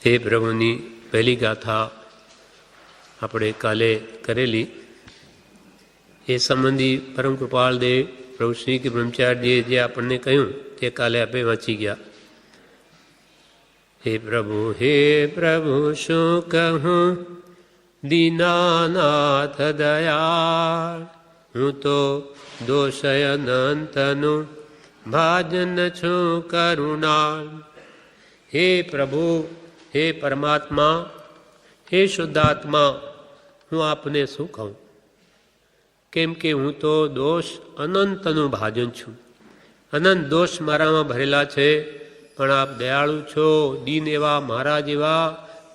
હે પ્રભુની પહેલી ગાથા આપણે કાલે કરેલી, એ સંબંધી પરમ કૃપાળ દેવ પ્રભુ શ્રી કે બ્રહ્મચારીજીએ જે આપણને કહ્યું તે કાલે આપણે વાંચી ગયા. હે પ્રભુ શું કહું દીનાનાથ દયાળ, હું તો દોષય અનંતનું ભાજન છું કરુણાળ. હે પ્રભુ, હે પરમાત્મા, હે શુદ્ધાત્મા, હું આપને શું કહું? કેમ કે હું તો દોષ અનંતનું ભાજન છું. અનંત દોષ મારામાં ભરેલા છે, પણ આપ દયાળુ છો, દીન એવા મારા જેવા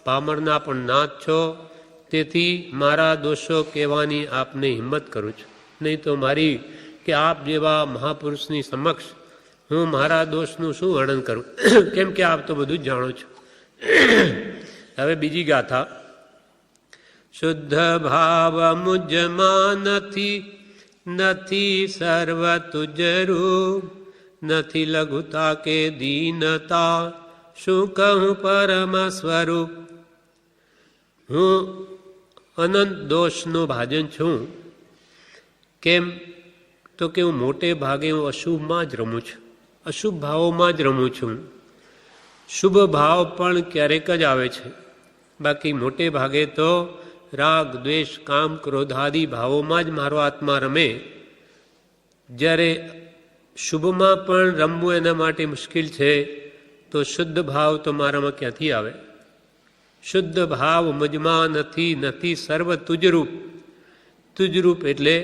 પામરના પણ નાથ છો. તેથી મારા દોષો કહેવાની આપને હિંમત કરું છું. નહીં તો મારી કે આપ જેવા મહાપુરુષની સમક્ષ હું મારા દોષનું શું વર્ણન કરું, કેમ કે આપ તો બધું જ જાણો છો. હવે બીજી ગાથા. શુદ્ધ ભાવ મુજમાં નથી સર્વ તુજરૂપ, નથી લઘુતા કે દીનતા, શું કહું પરમ સ્વરૂપ. હું અનંત દોષનું ભાજન છું. કેમ તો કે હું મોટે ભાગે હું અશુભમાં જ રમું છું, અશુભ ભાવોમાં જ રમું છું. શુભ ભાવ પણ ક્યારેક જ આવે છે, બાકી મોટે ભાગે તો રાગ દ્વેષ કામ ક્રોધાદિ ભાવોમાં જ મારો આત્મા રમે. જ્યારે શુભમાં પણ રમવું એના માટે મુશ્કેલ છે, તો શુદ્ધ ભાવ તો મારામાં ક્યાંથી આવે? શુદ્ધ ભાવ મુજમાં નથી સર્વ તુજરૂપ. તુજરૂપ એટલે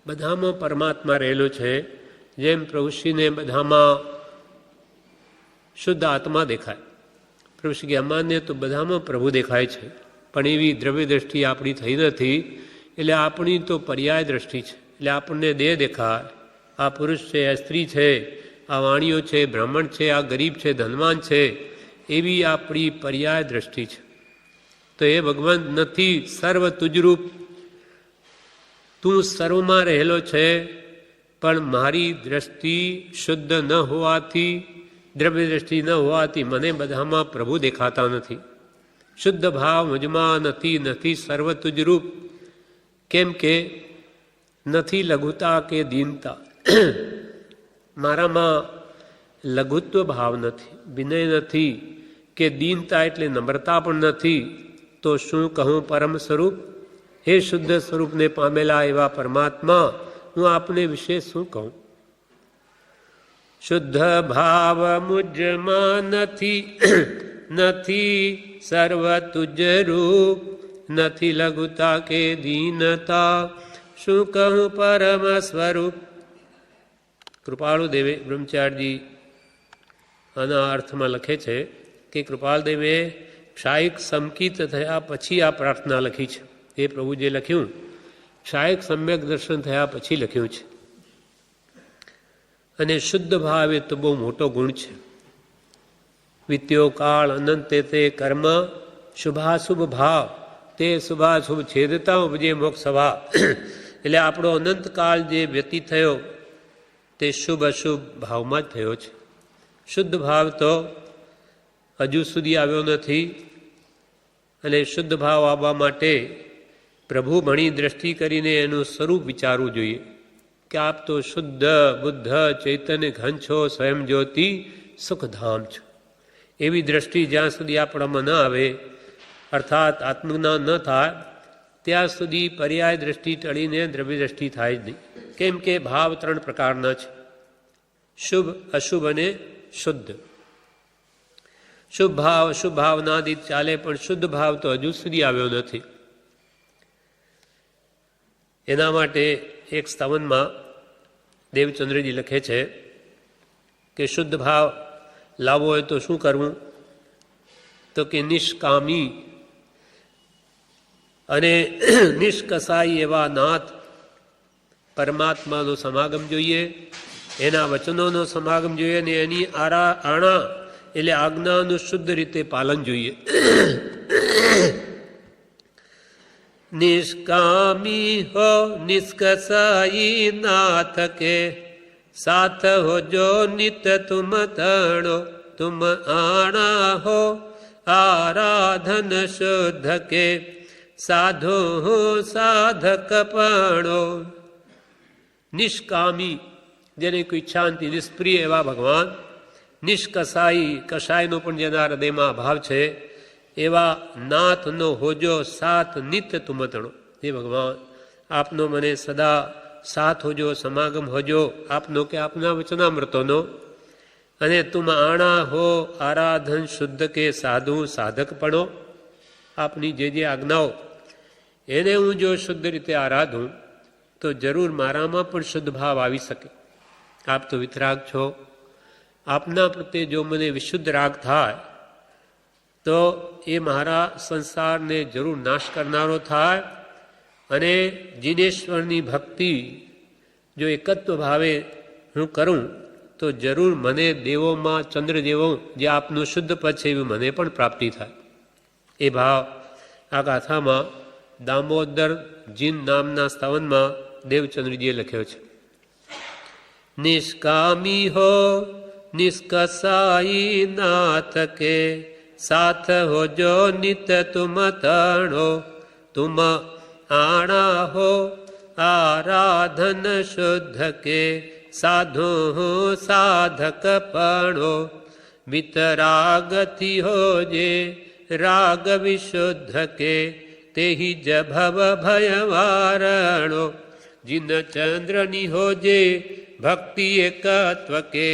બધામાં પરમાત્મા રહેલો છે. જેમ પ્રભુશ્રીને બધામાં શુદ્ધ આત્મા દેખાય, પ્રભુશ્રી કે અમાન્ય તો બધામાં પ્રભુ દેખાય છે, પણ એવી દ્રવ્ય દ્રષ્ટિ આપણી થઈ નથી. એટલે આપણી તો પર્યાય દ્રષ્ટિ છે. એટલે આપણને દેહ દેખાય, આ પુરુષ છે, આ સ્ત્રી છે, આ વાણીઓ છે, બ્રાહ્મણ છે, આ ગરીબ છે, ધનવાન છે, એવી આપણી પર્યાય દ્રષ્ટિ છે. તો એ ભગવાન નથી સર્વ તુજરૂપ. તું સર્વમાં રહેલો છે, પણ મારી દ્રષ્ટિ શુદ્ધ ન હોવાથી, દ્રવ્ય દ્રષ્ટિ ન હોવાથી મને બધામાં પ્રભુ દેખાતા નથી. શુદ્ધ ભાવ મુજમાં નથી સર્વ તુજરૂપ. કેમ કે નથી લઘુતા કે દીનતા. મારામાં લઘુત્વ ભાવ નથી, વિનય નથી, કે દીનતા એટલે નમ્રતા પણ નથી. તો શું કહું પરમ સ્વરૂપ. હે શુદ્ધ સ્વરૂપને પામેલા એવા પરમાત્મા, હું આપને વિશે શું કહું? શુદ્ધ ભાવ મુજમાં નથી સર્વ તુજરૂપ, નથી લઘુતા કે દીનતા, શું કહું પરમ સ્વરૂપ. કૃપાળુ દેવે બ્રહ્મચારીજી આના અર્થમાં લખે છે કે કૃપાલ દેવે ક્ષાયિક સંકિત થયા પછી આ પ્રાર્થના લખી છે. એ પ્રભુ જે લખ્યું ક્ષાયિક સમ્યક દર્શન થયા પછી લખ્યું છે. અને શુદ્ધ ભાવ એ તો બહુ મોટો ગુણ છે. વિત્યો કાળ અનંતે તે કર્મ, શુભાશુભ ભાવ તે શુભાશુભ છેદતા ઉપજે મોક્ષ સભા. એટલે આપણો અનંતકાળ જે વ્યતીત થયો તે શુભ અશુભ ભાવમાં જ થયો છે. શુદ્ધ ભાવ તો હજુ સુધી આવ્યો નથી. અને શુદ્ધ ભાવ આવવા માટે પ્રભુ ભણી દ્રષ્ટિ કરીને એનું સ્વરૂપ વિચારવું જોઈએ કે આપ તો શુદ્ધ બુદ્ધ ચૈતન્ય ઘન છો, સ્વયં જ્યોતિ સુખધામ છો. એવી દ્રષ્ટિ જ્યાં સુધી આપણામાં ન આવે, અર્થાત આત્મજ્ઞાન ન થાય, ત્યાં સુધી પર્યાય દ્રષ્ટિ ટળીને દ્રવ્ય દ્રષ્ટિ થાય જ નહીં. કેમ કે ભાવ ત્રણ પ્રકારના છે, શુભ અશુભ અને શુદ્ધ. શુભ ભાવ અશુભ ભાવનાદિત ચાલે, પણ શુદ્ધ ભાવ તો હજુ સુધી આવ્યો નથી. એના માટે એક સ્તવનમાં દેવચંદ્રજી લખે છે કે શુદ્ધ ભાવ લાવવો હોય તો શું કરવું? તો કે નિષ્કામી અને નિષ્કસાઈ એવા નાથ પરમાત્માનો સમાગમ જોઈએ, એના વચનોનો સમાગમ જોઈએ, અને એની આણા એટલે આજ્ઞાનું શુદ્ધ રીતે પાલન જોઈએ. નિષ્કામી હો નિષ્કસાઈ નાથ કે, साथ हो जो नित तुम तणो तुम आना हो, આરાધન શુદ્ધ કે સાધુ સાધક પણો. નિષ્કામી જેને કોઈ ઈચ્છા નથી, નિષ્પ્રિય એવા ભગવાન, નિષ્કસાઈ કસાયનો પણ જેના હૃદયમાં ભાવ છે એવા નાથનો હોજો સાથ નિત્ય તુમતણો. હે ભગવાન, આપનો મને સદા સાથ હોજો, સમાગમ હોજો આપનો કે આપના વચનામૃતોનો. અને તુમ આણા હો આરાધન શુદ્ધ કે સાધુ સાધક પણો. આપની જે આજ્ઞાઓ એને હું જો શુદ્ધ રીતે આરાધું તો જરૂર મારામાં પણ શુદ્ધ ભાવ આવી શકે. આપ તો વિતરાગ છો, આપના પ્રત્યે જો મને વિશુદ્ધ રાગ થાય તો એ મારા સંસારને જરૂર નાશ કરનારો થાય. અને જીનેશ્વરની ભક્તિ જો એકત્વ ભાવે હું કરું તો જરૂર મને દેવોમાં ચંદ્ર જેવો જે આપનું શુદ્ધ પદ છે એવી મને પણ પ્રાપ્તિ થાય. એ ભાવ આ ગાથામાં દામોદર જીન નામના સ્થાવનમાં દેવચંદ્રજીએ લખ્યો છે. નિષ્કામી હો નિષ્કસાઈ નાથ કે સાથ હોજો નિત તુમ તણો. તુમ આણા હો આરાધન શુદ્ધ કે સાધુ સાધક પણો. વિતરાગથી હોજે રાગ વિશુદ્ધ કે તેહી જ ભવ ભય વારણો. જીન ચંદ્રની હોજે ભક્તિ એકત્વ કે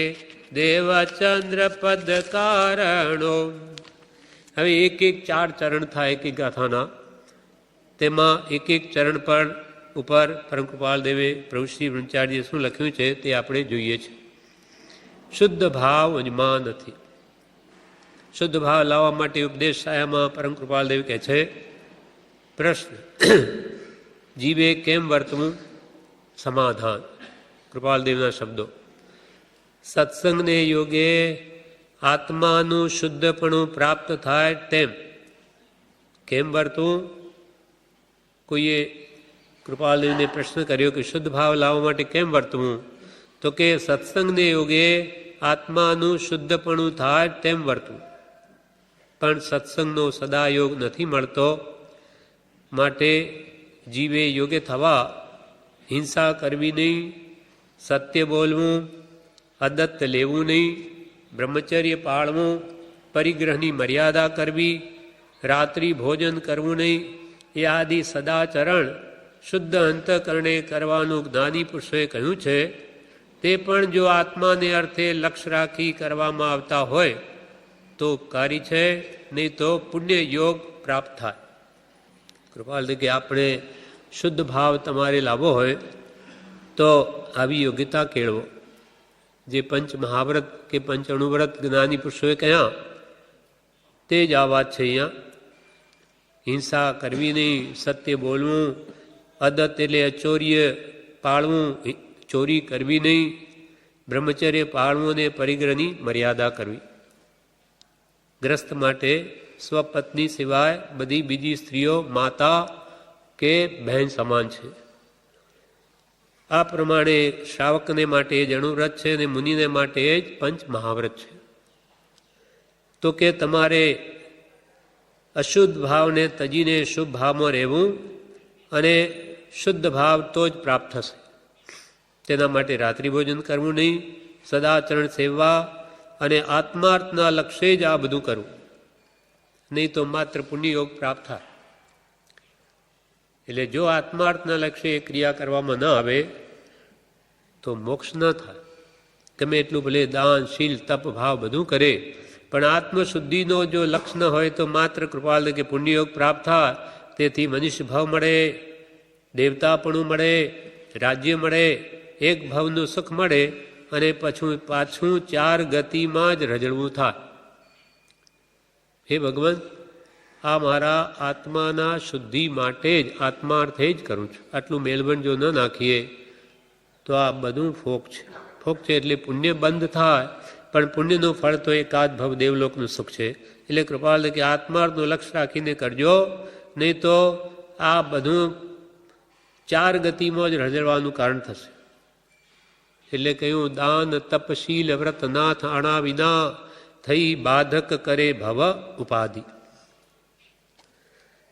દેવચંદ્ર પદ કારણો. હવે એક એક 4 ચરણ થાય એક એક ગાથાના. તેમાં એક એક ચરણ પર ઉપર પરમ કૃપાલ દેવે પ્રભુ શ્રી બ્રહ્મચારીએ શું લખ્યું છે તે આપણે જોઈએ છીએ. શુદ્ધ ભાવ અજમા નથી. શુદ્ધ ભાવ લાવવા માટે ઉપદેશ સાયામાં પરમ કૃપાલ દેવ કહે છે, પ્રશ્ન જીવે કેમ વર્તવું? સમાધાન. કૃપાલદેવના શબ્દો. સત્સંગને યોગે આત્માનું શુદ્ધપણું પ્રાપ્ત થાય તેમ કેમ વર્તવું? કોઈએ કૃપાલદેવને પ્રશ્ન કર્યો કે શુદ્ધ ભાવ લાવવા માટે કેમ વર્તવું? તો કે સત્સંગને યોગે આત્માનું શુદ્ધપણું થાય તેમ વર્તવું. પણ સત્સંગનો સદાયોગ નથી મળતો. માટે જીવે યોગ્ય થવા હિંસા કરવી નહીં, સત્ય બોલવું, અદત્ત લેવું નહીં, બ્રહ્મચર્ય પાળવું, પરિગ્રહની મર્યાદા કરવી, રાત્રિ ભોજન કરવું નહીં, એ આદિ સદાચરણ શુદ્ધ અંતઃકરણે કરવાનું જ્ઞાની પુરુષોએ કહ્યું છે. તે પણ જો આત્માને અર્થે લક્ષ્ય રાખી કરવામાં આવતા હોય તો ઉપકારી છે, નહીં તો પુણ્ય યોગ પ્રાપ્ત થાય. કૃપાલ કે આપણે શુદ્ધ ભાવ તમારે લાવવો હોય તો આવી યોગ્યતા કેળવો. જે પંચ મહાવ્રત કે પંચ અણુવ્રત જ્ઞાની પુરુષોએ કહ્યા તે જ આ વાત છે. અહીંયા હિંસા કરવી નહીં, સત્ય બોલવું, અદત્ત એટલે અચોર્ય પાળવું, ચોરી કરવી નહીં, બ્રહ્મચર્ય પાળવું અને પરિગ્રહની મર્યાદા કરવી. ગ્રસ્ત માટે સ્વપત્ની સિવાય બધી બીજી સ્ત્રીઓ માતા કે બહેન સમાન છે. આ પ્રમાણે શ્રાવકને માટે જ અણુવ્રત છે અને મુનિને માટે જ પંચ મહાવ્રત છે. તો કે તમારે અશુદ્ધ ભાવને તજીને શુભ ભાવમાં રહેવું અને શુદ્ધ ભાવ તો જ પ્રાપ્ત થશે. તેના માટે રાત્રિ ભોજન કરવું નહીં, સદાચરણ સેવવા અને આત્માર્થના લક્ષ્ય જ આ બધું કરવું, નહીં તો માત્ર પુણ્યયોગ પ્રાપ્ત થાય. એટલે જો આત્માર્થના લક્ષ્ય એ ક્રિયા કરવામાં ન આવે તો મોક્ષ ન થાય. ગમે એટલું ભલે દાન શીલ તપ ભાવ બધું કરે, પણ આત્મશુદ્ધિનો જો લક્ષ્ય ન હોય તો માત્ર કૃપાલ કે પુણ્યયોગ પ્રાપ્ત થાય. તેથી મનુષ્ય ભાવ મળે, દેવતાપણું મળે, રાજ્ય મળે, એક ભાવનું સુખ મળે અને પાછું 4 ગતિમાં જ રજળવું થાય. હે ભગવાન, આ મારા આત્માના શુદ્ધિ માટે જ આત્માર્થે જ કરું છું. આટલું મેલબણ જો ન નાખીએ તો આ બધું ફોક છે. ફોક છે એટલે પુણ્ય બંધ થાય, પણ પુણ્યનું ફળ તો એકાદ ભવ દેવલોકનું સુખ છે. એટલે કૃપાલ કે આત્માર્થનું લક્ષ્ય રાખીને કરજો, નહીં તો આ બધું 4 ગતિમાં જ રજળવાનું કારણ થશે. એટલે કહ્યું દાન તપશીલ વ્રત નાથ આણા વિના થઈ બાધક કરે ભવ ઉપાધિ.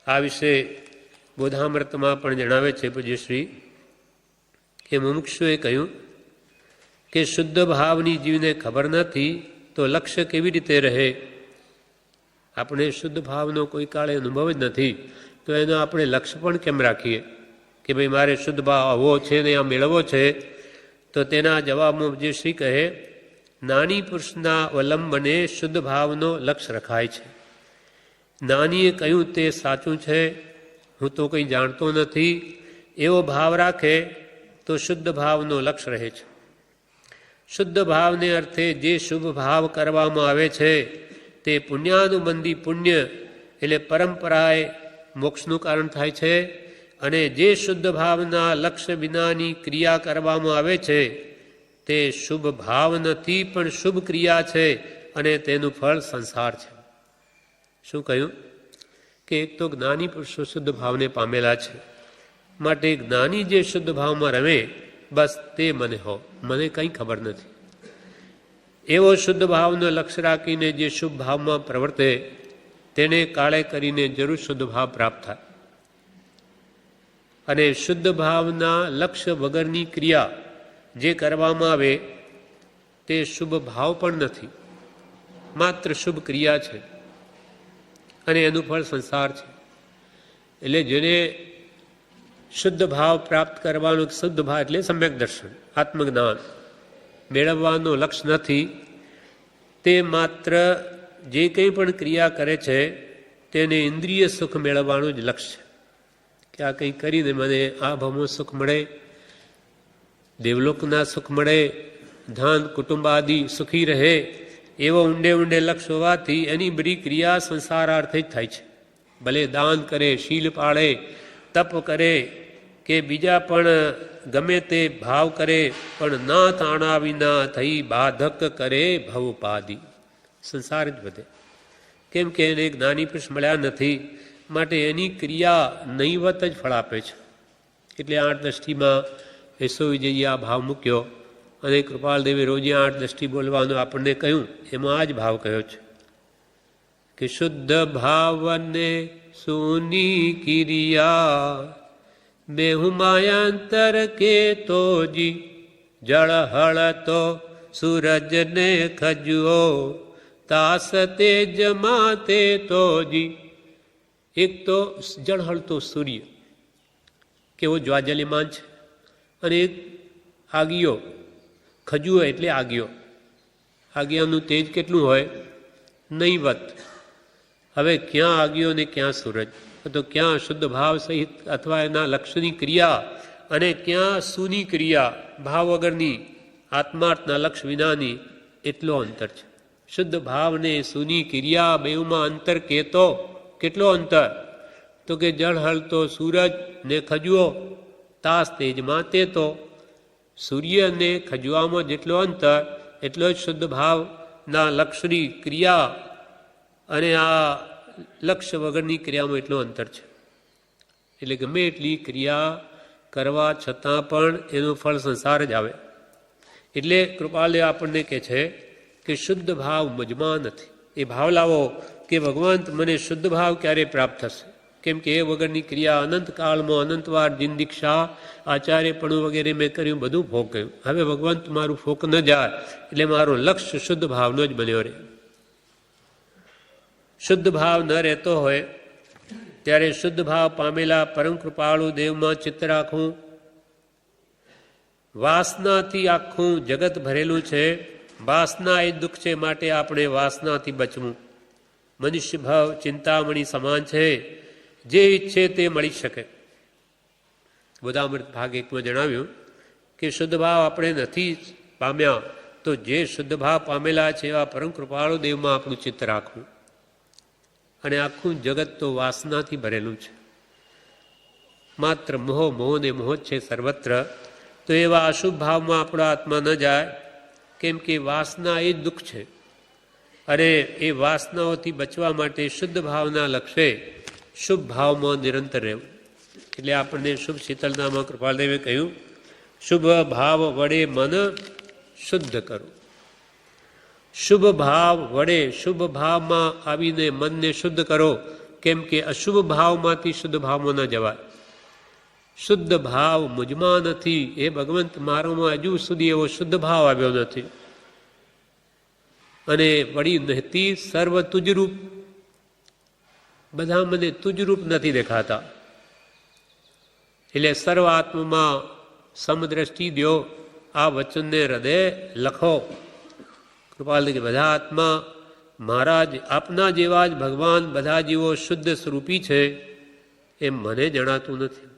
આ વિશે બોધામૃતમાં પણ જણાવે છે પૂજ્યશ્રી કે મુમુક્ષુએ કહ્યું કે શુદ્ધ ભાવની જીવને ખબર નથી તો લક્ષ્ય કેવી રીતે રહે. આપણે શુદ્ધ ભાવનો કોઈ કાળે અનુભવ જ નથી તો એનો આપણે લક્ષ્ય પણ કેમ રાખીએ કે ભાઈ મારે શુદ્ધ ભાવ આવવો છે ને આ મેળવવો છે. તો તેના જવાબમાં જે શ્રી કહે નાની પુરુષના અવલંબને શુદ્ધ ભાવનો લક્ષ્ય રખાય છે. નાનીએ કહ્યું તે સાચું છે, હું તો કંઈ જાણતો નથી, એવો ભાવ રાખે તો શુદ્ધ ભાવનો લક્ષ્ય રહે છે. શુદ્ધ ભાવને અર્થે જે શુભ ભાવ કરવામાં આવે છે તે પુણ્યાનુબંધી પુણ્ય એટલે પરંપરાએ મોક્ષનું કારણ થાય છે. અને જે શુદ્ધ ભાવના લક્ષ્ય વિનાની ક્રિયા કરવામાં આવે છે તે શુભ ભાવ નથી પણ શુભ ક્રિયા છે અને તેનું ફળ સંસાર છે. શું કહ્યું કે એક તો જ્ઞાની પુરુષો શુદ્ધ ભાવને પામેલા છે, માટે જ્ઞાની જે શુદ્ધ ભાવમાં રમે બસ તે મને હો, મને કંઈ ખબર નથી. એવો શુદ્ધ ભાવનો લક્ષ્ય રાખીને જે શુભ ભાવમાં પ્રવર્તે તેને કાળે કરીને જરૂર શુદ્ધ ભાવ પ્રાપ્ત થાય. અને શુદ્ધ ભાવના લક્ષ્ય વગરની ક્રિયા જે કરવામાં આવે તે શુભ ભાવ પણ નથી, માત્ર શુભ ક્રિયા છે અને એનું ફળ સંસાર છે. એટલે જેને શુદ્ધ ભાવ પ્રાપ્ત કરવાનો, શુદ્ધ ભાવ એટલે સમ્યક દર્શન આત્મજ્ઞાન મેળવવાનો લક્ષ્ય નથી, તે માત્ર જે કંઈ પણ ક્રિયા કરે છે તેને ઇન્દ્રિય સુખ મેળવવાનું જ લક્ષ્ય છે કે આ કંઈ કરીને મને આ ભાવમાં સુખ મળે, દેવલોકના સુખ મળે, ધન કુટુંબ આદિ સુખી રહે, એવો ઊંડે ઊંડે લક્ષ્ય હોવાથી એની બધી ક્રિયા સંસારાર્થે જ થાય છે. ભલે દાન કરે, શીલ પાળે, તપ કરે કે બીજા પણ ગમે તે ભાવ કરે, પણ ના તાણા વિના થઈ બાધક કરે ભવપાદી, સંસાર જ વધે. કેમ કે એને જ્ઞાની પુરુષ મળ્યા નથી, માટે એની ક્રિયા નહીવત જ ફળ આપે છે. એટલે 8-10 એસો વિજયે આ ભાવ મૂક્યો અને કૃપાલદેવે રોજે 8-10 બોલવાનું આપણને કહ્યું, એમાં આ જ ભાવ કહ્યો છે કે શુદ્ધ ભાવને સુની કિરિયા બેહુ માયાંતર કે તોજી જળ હળ તો સૂરજને ખજુઓ તાસ તેજ માતે તોજી. એક તો જળ હળતો સૂર્ય કેવો જ્વાજલિમાન છે અને એક આગિયો, ખજુઓ એટલે આગિયો, આગિયાનું તેજ કેટલું હોય નહીવત. હવે ક્યાં આગિયો ને ક્યાં સૂરજ, તો ક્યાં શુદ્ધ ભાવ સહિત અથવા એના લક્ષ્યની ક્રિયા અને ક્યાં સુની ક્રિયા ભાવ વગરની આત્માર્થના લક્ષ્ય વિનાની, એટલો અંતર છે. શુદ્ધ ભાવને સુની ક્રિયા બેઉમાં અંતર કહેતો કેટલો અંતર, તો કે જળ હળતો સૂરજ ને ખજુઓ તાસ તેજમાં તે તો. સૂર્ય ને ખજવામાં જેટલો અંતર એટલો જ શુદ્ધ ભાવના લક્ષ્યની ક્રિયા અને આ લક્ષ્ય વગરની ક્રિયામાં એટલો અંતર છે. એટલે ગમે એટલી ક્રિયા કરવા છતાં પણ એનું ફળ સંસાર જ આવે. એટલે કૃપાલદેવ આપણને કહે છે કે શુદ્ધ ભાવ મજમાં નથી. એ ભાવ લાવો કે ભગવાન મને શુદ્ધ ભાવ ક્યારે પ્રાપ્ત થશે, કેમ કે એ વગરની ક્રિયા અનંત કાળમાં અનંતવાર જીન દીક્ષા આચાર્યપણું વગેરે મેં કર્યું, બધું ભોગ ગયું. હવે ભગવાન મારું ફોક ન જાય, એટલે મારો લક્ષ્ય શુદ્ધ ભાવનો જ બન્યો રહે. શુદ્ધ ભાવ ન રહેતો હોય ત્યારે શુદ્ધ ભાવ પામેલા પરમ કૃપાળુ દેવમાં ચિત્ત રાખવું. વાસનાથી આખું જગત ભરેલું છે, વાસના એ દુઃખ છે, માટે આપણે વાસનાથી બચવું. મનુષ્ય ભાવ ચિંતામણી સમાન છે, જે ઈચ્છે તે મળી શકે. બોધામૃત ભાગ 1માં જણાવ્યું કે શુદ્ધ ભાવ આપણે નથી પામ્યા તો જે શુદ્ધ ભાવ પામેલા છે એવા પરમ કૃપાળુ દેવમાં આપણું ચિત્ત રાખવું. અને આખું જગત તો વાસનાથી ભરેલું છે, માત્ર મોહ ને મોહ છે સર્વત્ર. તો એવા અશુભ ભાવમાં આપણો આત્મા ન જાય, કેમ કે વાસના એ દુઃખ છે. અને એ વાસનાઓથી બચવા માટે શુદ્ધ ભાવના લક્ષ્ય શુભ ભાવમાં નિરંતર રહેવું. એટલે આપણને શુભ શીતળતામાં કૃપાલદેવે કહ્યું, શુભ ભાવ વડે મન શુદ્ધ કરો. શુભ ભાવ વડે શુભ ભાવમાં આવીને મનને શુદ્ધ કરો, કેમ કે અશુભ ભાવમાંથી શુદ્ધ ભાવમાં ન જવાય. શુદ્ધ ભાવ મુજમાં નથી. એ ભગવંત, મારામાં હજુ સુધી એવો શુદ્ધ ભાવ આવ્યો નથી. અને વળી નહતી સર્વ તુજરૂપ, બધા મને તુજરૂપ નથી દેખાતા. એટલે સર્વ આત્મમાં સમદ્રષ્ટિ દો. આ વચનને હૃદય લખો. કૃપાલ કે બધા આત્મા મહારાજ આપના જેવા જ ભગવાન, બધા જીવો શુદ્ધ સ્વરૂપી છે એમ મને જણાતું નથી.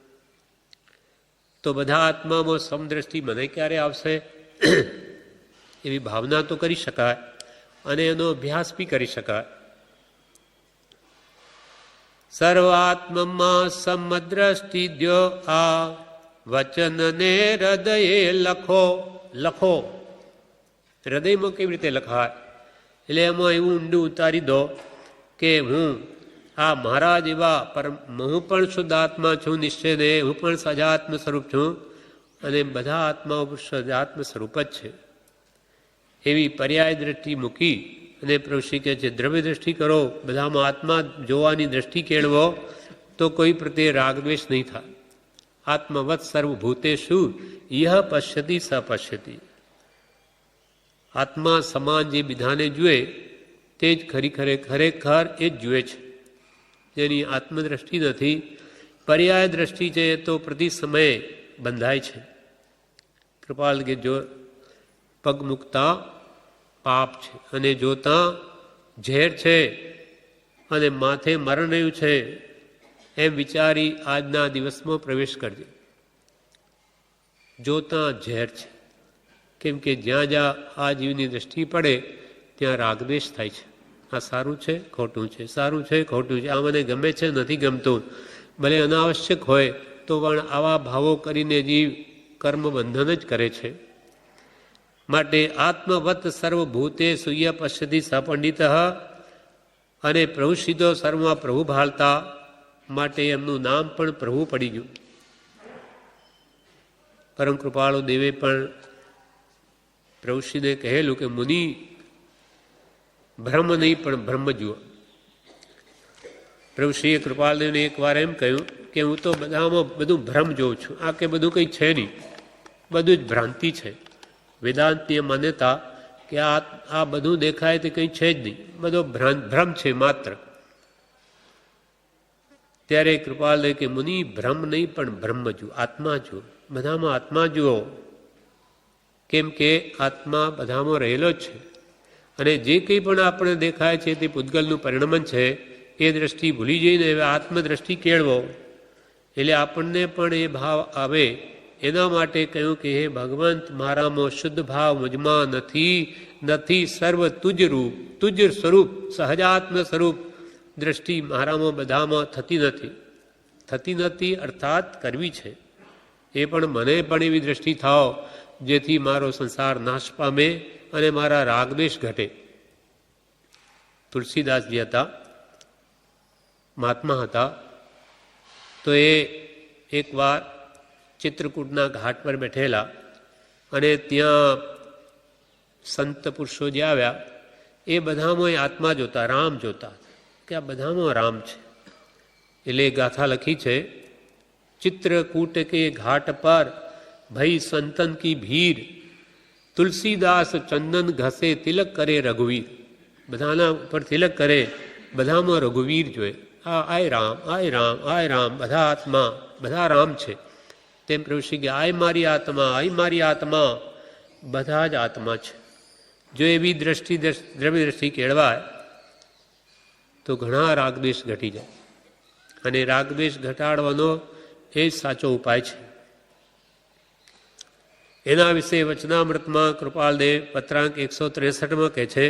તો બધા આત્મામાં સમદ્રષ્ટિ મને ક્યારે આવશે? એવી ભાવના તો કરી શકાય અને એનો અભ્યાસ બી કરી શકાય. સર્વાત્મમાં સમદ્રષ્ટિ દ્યો, આ વચનને હૃદયે લખો. લખો હૃદયમાં કેવી રીતે લખાય? એટલે એમાં એવું ઊંડું ઉતારી દો કે હું આ મહારાજ એવા પરમ, હું પણ શુદ્ધ આત્મા છું નિશ્ચયને, હું પણ સજાત્મ સ્વરૂપ છું અને બધા આત્માઓ સજાત્મ સ્વરૂપ જ છે. એવી પર્યાય દ્રષ્ટિ મૂકી અને પ્રભુ કહે છે દ્રવ્ય દ્રષ્ટિ કરો, બધામાં આત્મા જોવાની દ્રષ્ટિ કેળવો, તો કોઈ પ્રત્યે રાગદ્વેષ નહીં થાય. આત્મવત સર્વભૂતેષુ યહ પશ્યતિ સ પશ્યતિ. આત્મા સમાન જે બધાને જુએ તે જ ખરેખર એ જ જુએ છે. જેની આત્મદ્રષ્ટિ નથી, પર્યાય દ્રષ્ટિ છે, તો પ્રતિ સમયે બંધાય છે. કૃપાલ કે જો પગ મૂકતા પાપ છે અને જોતા ઝેર છે અને માથે મરણ રહ્યું છે એમ વિચારી આજના દિવસમાં પ્રવેશ કરજે. જોતા ઝેર છે, કેમ કે જ્યાં જ્યાં આ જીવની દ્રષ્ટિ પડે ત્યાં રાગદ્વેષ થાય છે. આ સારું છે ખોટું છે, સારું છે ખોટું છે, આ મને ગમે છે નથી ગમતું. ભલે અનાવશ્યક હોય તો પણ આવા ભાવો કરીને જીવ કર્મ બંધન જ કરે છે. માટે આત્મવત સર્વભૂતે સુય પશ્યતિ સપંડિત, અને પ્રભુ સીધો સર્વમાં પ્રભુ ભાળતા, માટે એમનું નામ પણ પ્રભુ પડી ગયું. પરમ કૃપાળુ દેવે પણ પ્રભુશ્રીને કહેલું કે મુનિ ભ્રમ નહીં પણ બ્રહ્મ જુઓ. પ્રભુશ્રીએ કૃપાલદેવને એક વાર એમ કહ્યું કે હું તો બધામાં બધું ભ્રમ જોઉં છું, આ કે બધું કંઈ છે નહીં, બધું જ ભ્રાંતિ છે. વેદાંતની માન્યતા કે આ બધું દેખાય તે કંઈ છે જ નહીં, બધો ભ્રમ છે માત્ર. ત્યારે કૃપાલદેવ કે મુનિ ભ્રમ નહીં પણ બ્રહ્મ જુઓ, આત્મા જુઓ, બધામાં આત્મા જુઓ. કેમ કે આત્મા બધામાં રહેલો જ છે અને જે કંઈ પણ આપણે દેખાય છે તે પૂતગલનું પરિણમન છે. એ દ્રષ્ટિ ભૂલી જઈને હવે આત્મદ્રષ્ટિ કેળવો, એટલે આપણને પણ એ ભાવ આવે. એના માટે કહ્યું કે હે ભગવંત, મારામાં શુદ્ધ ભાવ મુજમાં નથી સર્વ તુજ રૂપ, તુજ સ્વરૂપ, સહજાત્મ સ્વરૂપ દ્રષ્ટિ મારામાં બધામાં થતી નથી અર્થાત કરવી છે. એ પણ મને પણ એવી દ્રષ્ટિ થાવ જેથી મારો સંસાર નાશ પામે અને મારા રાગદ્વેષ ઘટે. તુલસીદાસજી હતા, મહાત્મા હતા, તો એ એકવાર ચિત્રકૂટના ઘાટ પર બેઠેલા અને ત્યાં સંત પુરુષો જે આવ્યા એ બધામાં આત્મા જોતા, રામ જોતા કે આ બધામાં રામ છે. એટલે ગાથા લખી છે, चित्रकूट के घाट पर भई संतन की भीड़, तुलसीदास चंदन घसे तिलक करे रघुवीर. बधाना पर तिलक करे, बधाમાં રઘુવીર જોઈએ. આય રામ, આય રામ, આય રામ, બધા આત્મા, બધા રામ છે. તેમ પ્રભુ શ્રી કે આય મારી આત્મા, આય મારી આત્મા, બધા જ આત્મા છે. જો એવી દ્રષ્ટિ દ્રવ્ય દ્રષ્ટિ કેળવાય તો ઘણા રાગદ્વેષ ઘટી જાય, અને રાગદ્વેષ ઘટાડવાનો એ સાચો ઉપાય છે. એના વિશે વચનામૃતમાં કૃપાલદેવ પત્રાંક 163 કહે છે,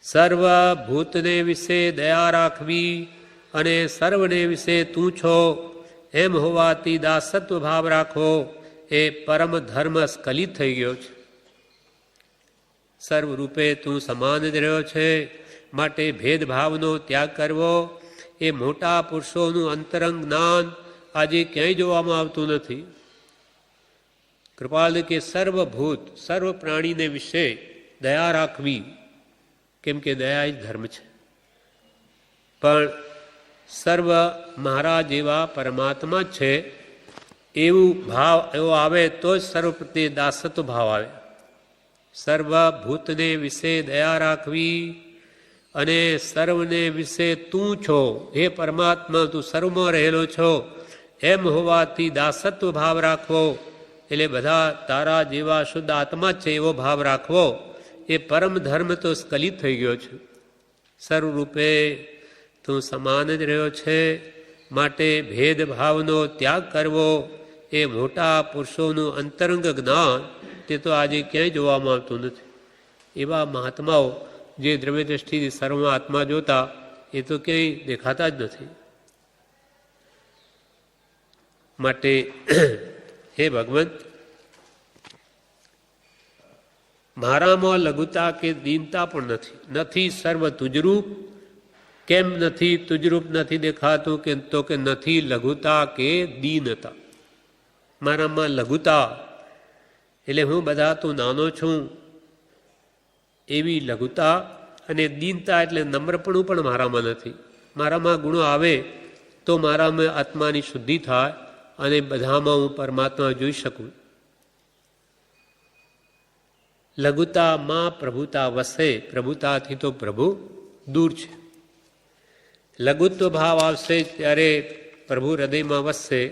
સર્વભૂતને વિશે દયા રાખવી અને સર્વને વિશે તું છો એમ હોવાથી દાસત્વ ભાવ રાખવો એ પરમ ધર્મ સ્ખલિત થઈ ગયો છે. સર્વરૂપે તું સમાન જ રહ્યો છે, માટે ભેદભાવનો ત્યાગ કરવો એ મોટા પુરુષોનું અંતરંગ જ્ઞાન આજે ક્યાંય જોવામાં આવતું નથી. કૃપાલ કે સર્વભૂત, સર્વ પ્રાણીને વિશે દયા રાખવી, કેમ કે દયા જ ધર્મ છે. પણ સર્વ મારા જેવા પરમાત્મા જ છે એવું ભાવ એવો આવે તો જ સર્વ પ્રત્યે દાસત્વ ભાવ આવે. સર્વભૂતને વિશે દયા રાખવી અને સર્વને વિશે તું છો, હે પરમાત્મા તું સર્વમાં રહેલો છો એમ હોવાથી દાસત્વ ભાવ રાખવો, એટલે બધા તારા જેવા શુદ્ધ આત્મા જ છે એવો ભાવ રાખવો. એ પરમ ધર્મ તો સ્ખલિત થઈ ગયો છે. સર્વરૂપે તું સમાન જ રહ્યો છે, માટે ભેદભાવનો ત્યાગ કરવો એ મોટા પુરુષોનું અંતરંગ જ્ઞાન તે તો આજે ક્યાંય જોવામાં આવતું નથી. એવા મહાત્માઓ જે દ્રવ્ય દ્રષ્ટિથી સર્વમાં આત્મા જોતા એ તો ક્યાંય દેખાતા જ નથી. માટે હે ભગવંત, મારામાં લઘુતા કે દીનતા પણ નથી. સર્વ તુજરૂપ. કેમ નથી તુજરૂપ નથી દેખાતું? કે નથી લઘુતા કે દીનતા. મારામાં લઘુતા એટલે હું બધા તું નાનો છું એવી લઘુતા, અને દીનતા એટલે નમ્રપણું પણ મારામાં નથી. મારામાં ગુણો આવે તો મારામાં આત્માની શુદ્ધિ થાય અને બધામાં હું પરમાત્મા જોઈ શકું. લઘુતામાં પ્રભુતા વસે, પ્રભુતાથી તો પ્રભુ દૂર છે. લઘુત્વ ભાવ આવશે ત્યારે પ્રભુ હૃદયમાં વસશે,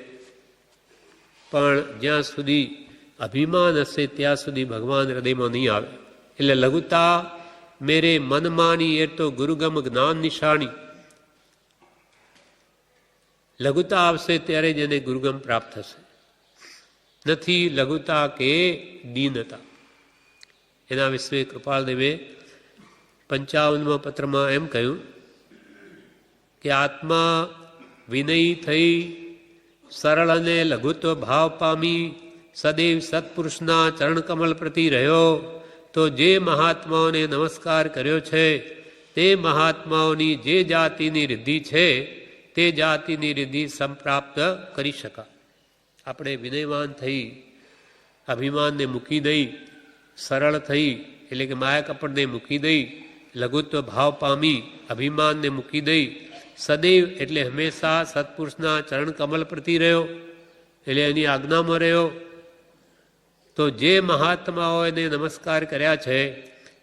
પણ જ્યાં સુધી અભિમાન હશે ત્યાં સુધી ભગવાન હૃદયમાં નહીં આવે. એટલે લઘુતા મેરે મનમાની એ તો ગુરુગમ જ્ઞાન નિશાની. લઘુતા આવશે ત્યારે જ એને ગુરુગમ પ્રાપ્ત થશે. નથી લઘુતા કે દીનતા. એના વિશે કૃપાલદેવે 55મા પત્રમાં એમ કહ્યું કે આત્મા વિનયી થઈ સરળ અને લઘુત્વ ભાવ પામી સદૈવ સત્પુરુષના ચરણકમલ પ્રતિ રહ્યો તો જે મહાત્માઓને નમસ્કાર કર્યો છે તે મહાત્માઓની જે જાતિની રિદ્ધિ છે તે જાતિની રિદ્ધિ સંપ્રાપ્ત કરી શકાય. આપણે વિનયવાન થઈ અભિમાનને મૂકી દઈ, સરળ થઈ એટલે કે માયા કપડને મૂકી દઈ, લઘુત્વ ભાવ પામી અભિમાનને મૂકી દઈ, સદૈવ એટલે હંમેશા સત્પુરુષના ચરણ કમલ પ્રતિ રહ્યો એટલે એની આજ્ઞામાં રહ્યો તો જે મહાત્માઓને નમસ્કાર કર્યા છે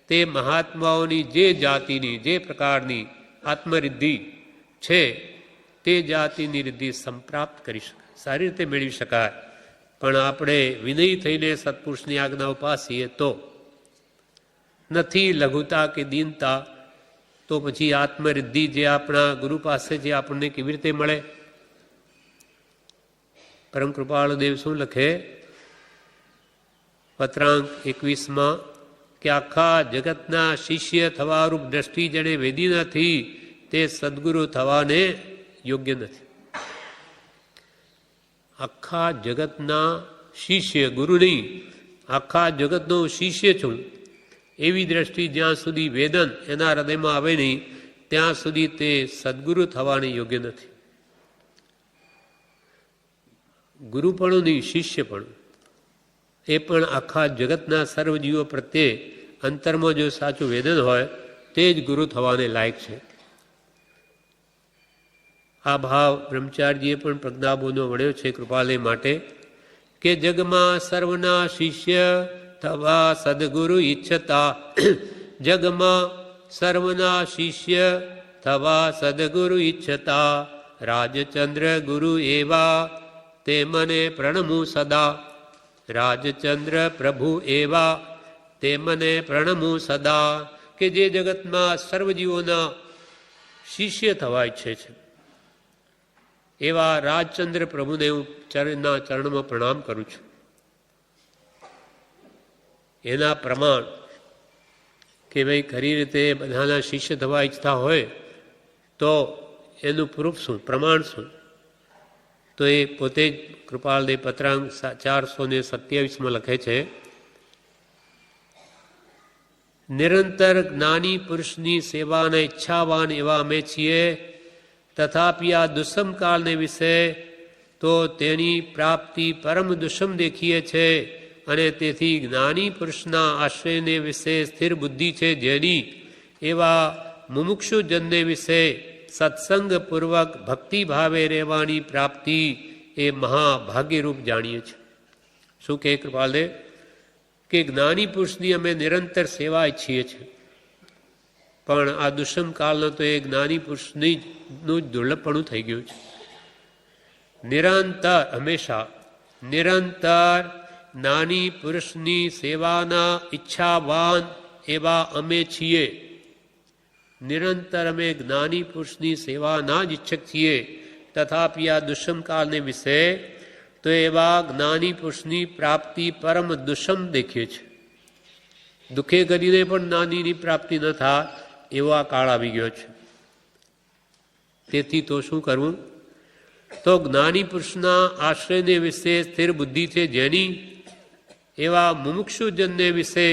તે મહાત્માઓની જે જાતિની જે પ્રકારની આત્મરિદ્ધિ છે તે જાતિની રિદ્ધિ સંપ્રાપ્ત કરી શકાય, સારી રીતે મેળવી શકાય. પણ આપણે વિનય થઈને સત્પુરુષની આજ્ઞા ઉપાસીએ તો નથી લઘુતા કે દીનતા, તો પછી આત્મરિદ્ધિ જે આપણા ગુરુ પાસે જે આપણને કેવી રીતે મળે? પરમ કૃપાળુ દેવ શું લખે પત્રાંક 21માં કે આખા જગતના શિષ્ય થવા રૂપ દ્રષ્ટિ જેને વેદી નથી તે સદગુરુ થવાને યોગ્ય નથી. આખા જગતના શિષ્ય, ગુરુ નહીં, આખા જગતનો શિષ્ય છું એવી દ્રષ્ટિ જ્યાં સુધી વેદન એના હૃદયમાં આવે નહીં ત્યાં સુધી તે સદગુરુ થવાને યોગ્ય નથી. ગુરુપણું નહીં, શિષ્યપણું એ પણ આખા જગતના સર્વજીવો પ્રત્યે અંતરમાં જો સાચું વેદન હોય તે જ ગુરુ થવાને લાયક છે. આ ભાવ બ્રહ્મચારીજીએ પણ પ્રજ્ઞાબોધનો વળ્યો છે કૃપાલય માટે કે જગમાં સર્વના શિષ્ય થવા સદગુરુ ઈચ્છતા. જગમાં સર્વના શિષ્ય થવા સદગુરુ ઈચ્છતા રાજચંદ્ર ગુરુ એવા તે મને પ્રણમું સદા. રાજચંદ્ર પ્રભુ એવા તે મને પ્રણમું સદા. કે જે જગતમાં સર્વજીવોના શિષ્ય થવા ઈચ્છે છે એવા રાજચંદ્ર પ્રભુને હું ચરણમાં પ્રણામ કરું છું. એના પ્રમાણ કે ભાઈ ખરી રીતે બધાના શિષ્ય થવા ઈચ્છતા હોય તો એનું પ્રૂફ શું, પ્રમાણ શું? તો એ પોતે જ કૃપાલદેવ પત્રાંક 427માં લખે છે નિરંતર જ્ઞાની પુરુષની સેવાના ઈચ્છાવાન એવા અમે છીએ, તથાપિ આ દુષ્મ કાળને વિશે તો તેની પ્રાપ્તિ પરમ દુષ્મ દેખીએ છે. અને તેથી જ્ઞાની પુરુષના આશ્રયને વિશે સ્થિર બુદ્ધિ છે જેની, એવા મુમુક્ષુજનને વિશે સત્સંગપૂર્વક ભક્તિભાવે રહેવાની પ્રાપ્તિ એ મહાભાગ્યરૂપ જાણીએ છીએ. શું કહે કૃપાલદેવ કે જ્ઞાની પુરુષની અમે નિરંતર સેવા ઈચ્છીએ છીએ, પણ આ દુષ્મ કાળનો તો એ જ્ઞાની પુરુષનું જ દુર્લભપણું થઈ ગયું છે. નિરંતર હંમેશા નિરંતર જ્ઞાની પુરુષની સેવાના ઈચ્છાવાન એવા અમે છીએ. નિરંતર અમે જ્ઞાની પુરુષની સેવાના જ ઈચ્છક છીએ. તથાપિ આ દુષ્મકાળને વિશે તો એવા જ્ઞાની પુરુષની પ્રાપ્તિ પરમ દુષ્મ દેખીએ છીએ. દુઃખે કરીને પણ જ્ઞાનીની પ્રાપ્તિ ન થાય એવો આ કાળ આવી ગયો છે. તેથી તો શું કરવું? તો જ્ઞાની પુરુષના આશ્રયને વિશે સ્થિર બુદ્ધિ છે જેની, એવા મુમુક્ષુજનને વિશે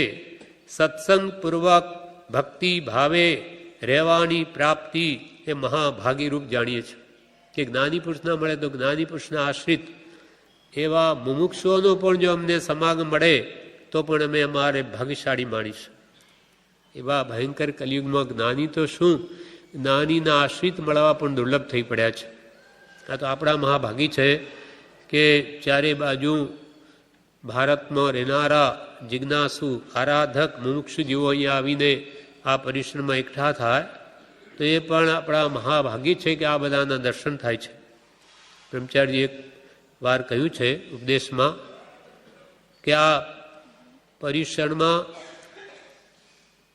સત્સંગપૂર્વક ભક્તિ ભાવે રહેવાની પ્રાપ્તિ એ મહાભાગીરૂપ જાણીએ છીએ. કે જ્ઞાની પુરુષ ના મળે તો જ્ઞાની પુરુષના આશ્રિત એવા મુમુક્ષુઓનો પણ જો અમને સમાગમ મળે તો પણ અમે અમારે ભાગ્યશાળી માણીશું. એવા ભયંકર કલિયુગમાં જ્ઞાની તો શું, જ્ઞાનીના આશ્રિત મળવા પણ દુર્લભ થઈ પડ્યા છે. આ તો આપણા મહાભાગી છે કે ચારે બાજુ ભારતમાં રહેનારા જિજ્ઞાસુ આરાધક મુમુક્ષુ જેવો અહીંયા આવીને આ પરિશ્રમમાં એકઠા થાય તો એ પણ આપણા મહાભાગી છે કે આ બધાના દર્શન થાય છે. બ્રહ્મચારીજી એક વાર કહ્યું છે ઉપદેશમાં કે આ પરિસરમાં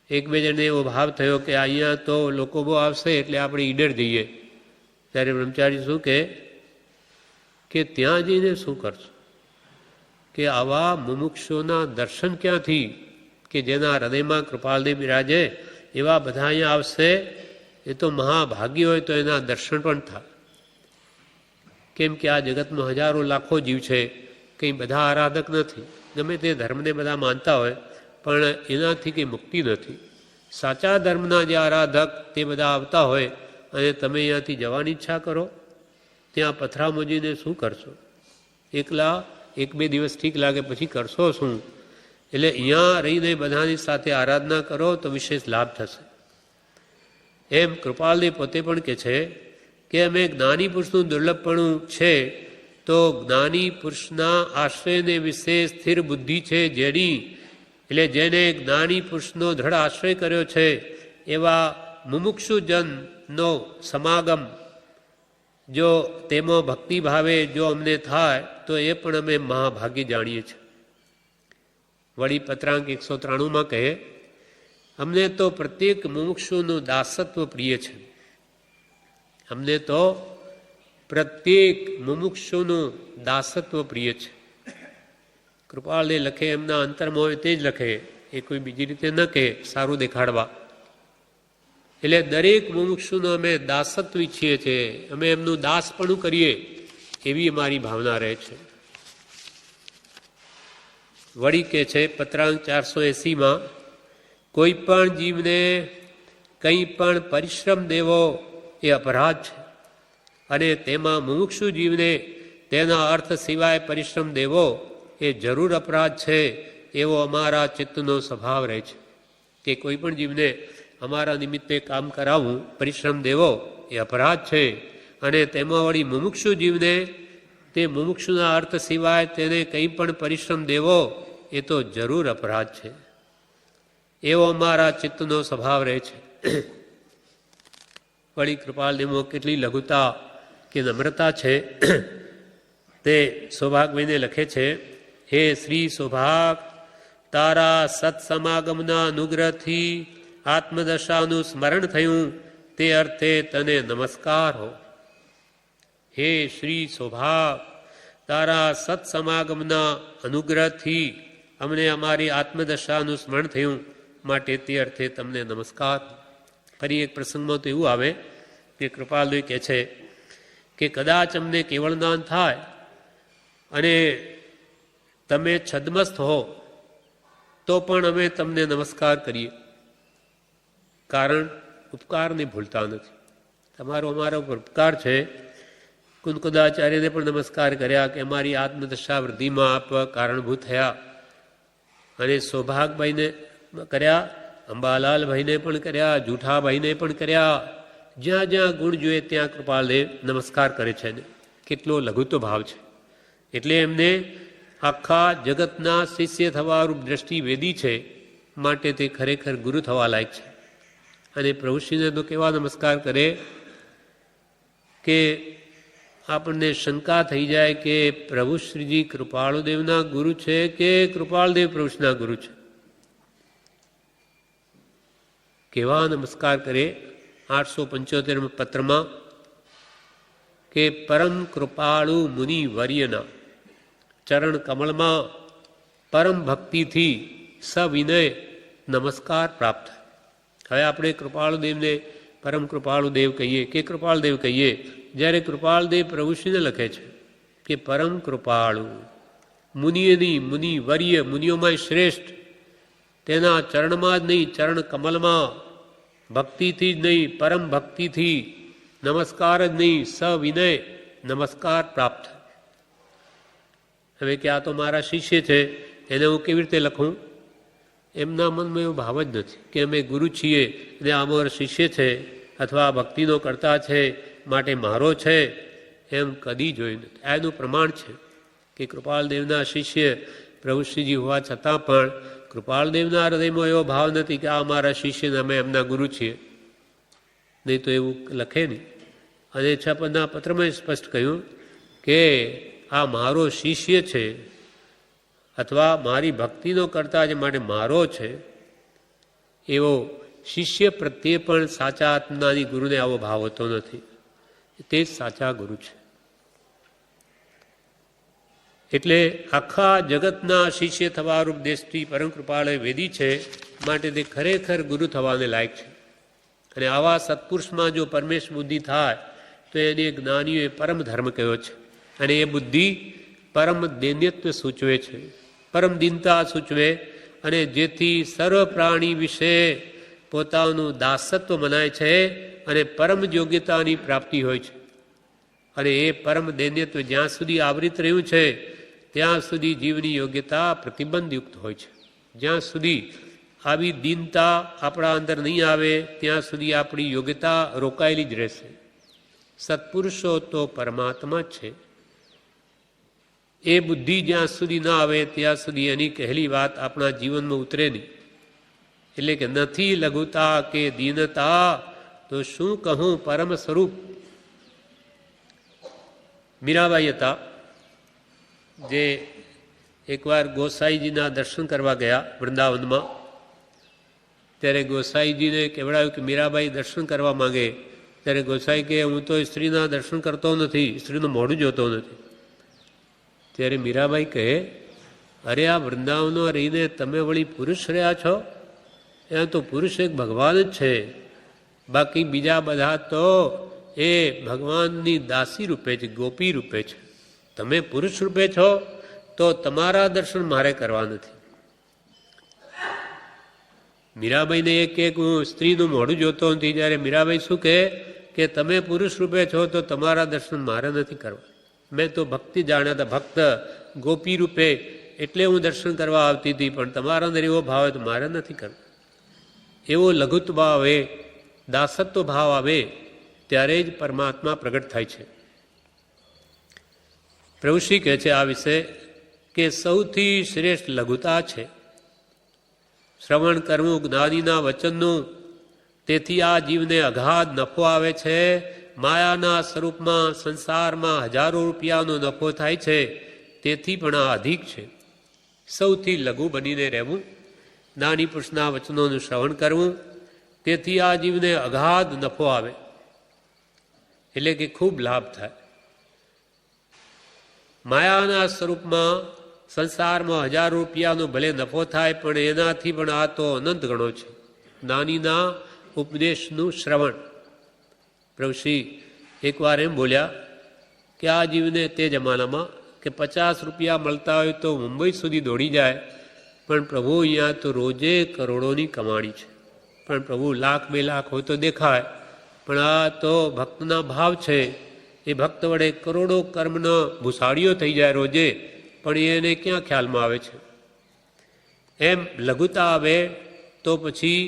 એક બે જણને એવો ભાવ થયો કે અહીંયા તો લોકો બહુ આવશે એટલે આપણે ઈડર જઈએ. ત્યારે બ્રહ્મચારી શું કે ત્યાં જઈને શું કરશું? કે આવા મુમુક્ષોના દર્શન ક્યાંથી, કે જેના હૃદયમાં કૃપાલદેવ બિરાજે એવા બધા અહીંયા આવશે. એ તો મહાભાગી હોય તો એના દર્શન પણ થાય. કેમ કે આ જગતમાં હજારો લાખો જીવ છે, કંઈ બધા આરાધક નથી. ગમે તે ધર્મને બધા માનતા હોય પણ એનાથી કંઈ મુક્તિ નથી. સાચા ધર્મના જે આરાધક તે બધા આવતા હોય અને તમે અહીંયાથી જવાની ઈચ્છા કરો, ત્યાં પથરા મોજીને શું કરશો? એકલા એક બે દિવસ ઠીક લાગે પછી કરશો શું? એટલે અહીંયા રહીને બધાની સાથે આરાધના કરો તો વિશેષ લાભ થશે. એમ કૃપાલદેવ પોતે પણ કહે છે કે અમે જ્ઞાની પુરુષનું દુર્લભપણું છે તો જ્ઞાની પુરુષના આશ્રયને વિશે સ્થિર બુદ્ધિ છે જેની, એટલે જેને જ્ઞાની પુરુષનો દ્રઢ આશ્રય કર્યો છે એવા મુમુક્ષુજનનો સમાગમ જો તેમાં ભક્તિભાવે જો અમને થાય તો એ પણ અમે મહાભાગ્ય જાણીએ છીએ. વળી પત્રાંક 193 કહે, અમને તો પ્રત્યેક મુમુક્ષુનું દાસત્વ પ્રિય છે. અમને તો પ્રત્યેક મુમુક્ષુનું દાસત્વ પ્રિય છે. કૃપાળે લખે એમના અંતરમાં હોય તે જ લખે, એ કોઈ બીજી રીતે ન કહે સારું દેખાડવા. એટલે દરેક મુમુક્ષુનો અમે દાસત્વ ઈચ્છીએ છીએ, અમે એમનું દાસપણું કરીએ એવી અમારી ભાવના રહે છે. વળી કે છે પત્રાંક 480 કોઈ પણ જીવને કંઈ પણ પરિશ્રમ દેવો એ અપરાધ છે અને તેમાં મુમુક્ષુ જીવને તેના અર્થ સિવાય પરિશ્રમ દેવો એ જરૂર અપરાધ છે એવો અમારા ચિત્તનો સ્વભાવ રહે છે. કે કોઈ પણ જીવને અમારા નિમિત્તે કામ કરાવવું, પરિશ્રમ દેવો એ અપરાધ છે અને તેમાં વળી મુમુક્ષુ જીવને તે મુમુક્ષુના અર્થ સિવાય તેને કંઈ પણ પરિશ્રમ દેવો એ તો જરૂર અપરાધ છે એવો અમારા ચિત્તનો સ્વભાવ રહે છે. વળી કૃપાલદેવમાં કેટલી લઘુતા કે નમ્રતા છે તે સૌભાગભાઈને લખે છે, હે શ્રી સૌભાગ, તારા સત્સમાગમના અનુગ્રહથી આત્મદશાનું સ્મરણ થયું તે અર્થે તને નમસ્કાર હો. હે શ્રી સૌભાગ, તારા સત્સમાગમના અનુગ્રહથી અમને અમારી આત્મદશાનું સ્મરણ થયું માટે તે અર્થે તમને નમસ્કાર. ફરી એક પ્રસંગમાં તો એવું આવે કે કૃપાલદેવ કહે છે કે કદાચ અમને કેવળદાન થાય અને તમે છદ્મસ્થ હો તો પણ અમે તમને નમસ્કાર કરીએ, કારણ ઉપકારને ભૂલતા નથી. તમારો અમારા ઉપર ઉપકાર છે. કુંદકુદાચાર્યને પણ નમસ્કાર કર્યા કે અમારી આત્મદશા વૃદ્ધિમાં આપ કારણભૂત થયા અને સૌભાગભાઈને કર્યા, અંબાલાલભાઈને પણ કર્યા, જૂઠાભાઈને પણ કર્યા. જ્યાં જ્યાં ગુણ જોઈએ ત્યાં કૃપાલદેવ નમસ્કાર કરે છે. કેટલો લઘુત્વ ભાવ છે. એટલે એમને આખા જગતના શિષ્ય થવારૂપ દ્રષ્ટિ વેદી છે, માટે તે ખરેખર ગુરુ થવા લાયક છે. અને પ્રભુશ્રીને તો કેવા નમસ્કાર કરે કે આપણને શંકા થઈ જાય કે પ્રભુશ્રીજી કૃપાળુદેવના ગુરુ છે કે કૃપાળદેવ પ્રભુના ગુરુ છે. કેવા નમસ્કાર કરે 875 પત્રમાં કે પરમ કૃપાળુ મુનિ વર્યના ચરણ કમળમાં પરમ ભક્તિથી સવિનય નમસ્કાર પ્રાપ્ત. હવે આપણે કૃપાળુદેવને પરમ કૃપાળુદેવ કહીએ કે કૃપાળદેવ કહીએ, જ્યારે કૃપાળદેવ પ્રભુશ્રીને લખે છે કે પરમ કૃપાળુ મુનિયની મુનિ વર્ય, મુનિઓમાં શ્રેષ્ઠ, તેના ચરણમાં જ નહીં ચરણ કમલમાં ભક્તિથી જ નહીં પરમ ભક્તિથી નમસ્કાર જ નહીં સવિનય નમસ્કાર પ્રાપ્ત. હવે કે આ તો મારા શિષ્ય છે, એને હું કેવી રીતે લખું? એમના મનમાં એવો ભાવ જ નથી કે અમે ગુરુ છીએ અને આ અમારો શિષ્ય છે અથવા ભક્તિનો કરતા છે માટે મારો છે, એમ કદી જોયું નથી. એનું પ્રમાણ છે કે કૃપાલદેવના શિષ્ય પ્રભુશ્રીજી હોવા છતાં પણ કૃપાલદેવના હૃદયમાં એવો ભાવ નથી કે આ અમારા શિષ્ય ને અમે એમના ગુરુ છીએ. નહીં તો એવું લખે નહીં. અને 6 પદના પત્રમાં સ્પષ્ટ કહ્યું કે આ મારો શિષ્ય છે અથવા મારી ભક્તિનો કરતા જે માટે મારો છે, એવો શિષ્ય પ્રત્યે પણ સાચા આત્માની ગુરુને આવો ભાવ હોતો નથી. તે જ સાચા ગુરુ છે. એટલે આખા જગતના શિષ્ય થવારૂપ દેશથી પરમ કૃપાળય વેદી છે, માટે તે ખરેખર ગુરુ થવાને લાયક છે. અને આવા સત્પુરુષમાં જો પરમેશ બુદ્ધિ થાય તો એને જ્ઞાનીઓએ પરમ ધર્મ કહ્યો છે. અને એ બુદ્ધિ પરમ દૈન્યત્વ સૂચવે છે, પરમ દીનતા સૂચવે, અને જેથી સર્વ પ્રાણી વિશે પોતાનું દાસત્વ મનાય છે અને પરમ યોગ્યતાની પ્રાપ્તિ હોય છે. અને એ પરમ દૈન્યત્વ જ્યાં સુધી આવૃત રહ્યું છે ત્યાં સુધી જીવની યોગ્યતા પ્રતિબંધયુક્ત હોય છે. જ્યાં સુધી આવી દીનતા આપણા અંદર નહીં આવે ત્યાં સુધી આપણી યોગ્યતા રોકાયેલી જ રહેશે. સત્પુરુષો તો પરમાત્મા છે. એ બુદ્ધિ જ્યાં સુધી ના આવે ત્યાં સુધી એની કહેલી વાત આપણા જીવનમાં ઉતરે નહીં. એટલે કે નથી લઘુતા કે દીનતા તો શું કહું પરમ સ્વરૂપ. મીરાબાઈ હતા, જે એકવાર ગોસાઈજીના દર્શન કરવા ગયા વૃંદાવનમાં. ત્યારે ગોસાઈજીને કહેવડાવ્યું કે મીરાબાઈ દર્શન કરવા માંગે. ત્યારે ગોસાઈ કે હું તો સ્ત્રીના દર્શન કરતો નથી, સ્ત્રીનું મોઢું જોતો નથી. ત્યારે મીરાબાઈ કહે, અરે આ વૃંદાવનમાં રહીને તમે વળી પુરુષ રહ્યા છો? ત્યાં તો પુરુષ એક ભગવાન જ છે, બાકી બીજા બધા તો એ ભગવાનની દાસી રૂપે છે, ગોપી રૂપે છે. તમે પુરુષ રૂપે છો તો તમારા દર્શન મારે કરવા નથી. મીરાબાઈને એક એક હું સ્ત્રીનું મોઢું જોતો નથી. જ્યારે મીરાબાઈ શું કહે કે તમે પુરુષ રૂપે છો તો તમારા દર્શન મારે નથી કરવા. મેં તો ભક્તિ જાણ્યા હતા, ભક્ત ગોપી રૂપે, એટલે હું દર્શન કરવા આવતી હતી, પણ તમારા અંદર એવો ભાવ તો મારે નથી કરવો. એવો લઘુત્વ ભાવ આવે, દાસત્વ ભાવ આવે ત્યારે જ પરમાત્મા પ્રગટ થાય છે. પ્રભુશ્રી કહે છે આ વિશે કે સૌથી શ્રેષ્ઠ લઘુતા છે શ્રવણ કરવું જ્ઞાનીના વચનનું. તેથી આ જીવને અગાધ નફો આવે છે. માયાના સ્વરૂપમાં સંસારમાં હજારો રૂપિયાનો નફો થાય છે, તેથી પણ આ અધિક છે. સૌથી લઘુ બનીને રહેવું, જ્ઞાની પુરુષના વચનોનું શ્રવણ કરવું, તેથી આ જીવને અગાધ નફો આવે, એટલે કે ખૂબ લાભ થાય. માયાના સ્વરૂપમાં સંસારમાં હજારો રૂપિયાનો ભલે નફો થાય, પણ એનાથી પણ આ તો અનંત ગણો છે. જ્ઞાનીના ઉપદેશનું શ્રવણ. પ્રભુશ્રી એકવાર એમ બોલ્યા કે આ જીવને તે જમાનામાં કે 50 રૂપિયા મળતા હોય તો મુંબઈ સુધી દોડી જાય, પણ પ્રભુ અહીંયા તો રોજે કરોડોની કમાણી છે. પણ પ્રભુ 1,00,000 2 લાખ હોય તો દેખાય, પણ આ તો ભક્તના ભાવ છે. એ ભક્ત વડે કરોડો કર્મનો ભૂસાડીઓ થઈ જાય રોજે, પણ એને ક્યાં ખ્યાલમાં આવે છે. એમ લઘુતા આવે તો પછી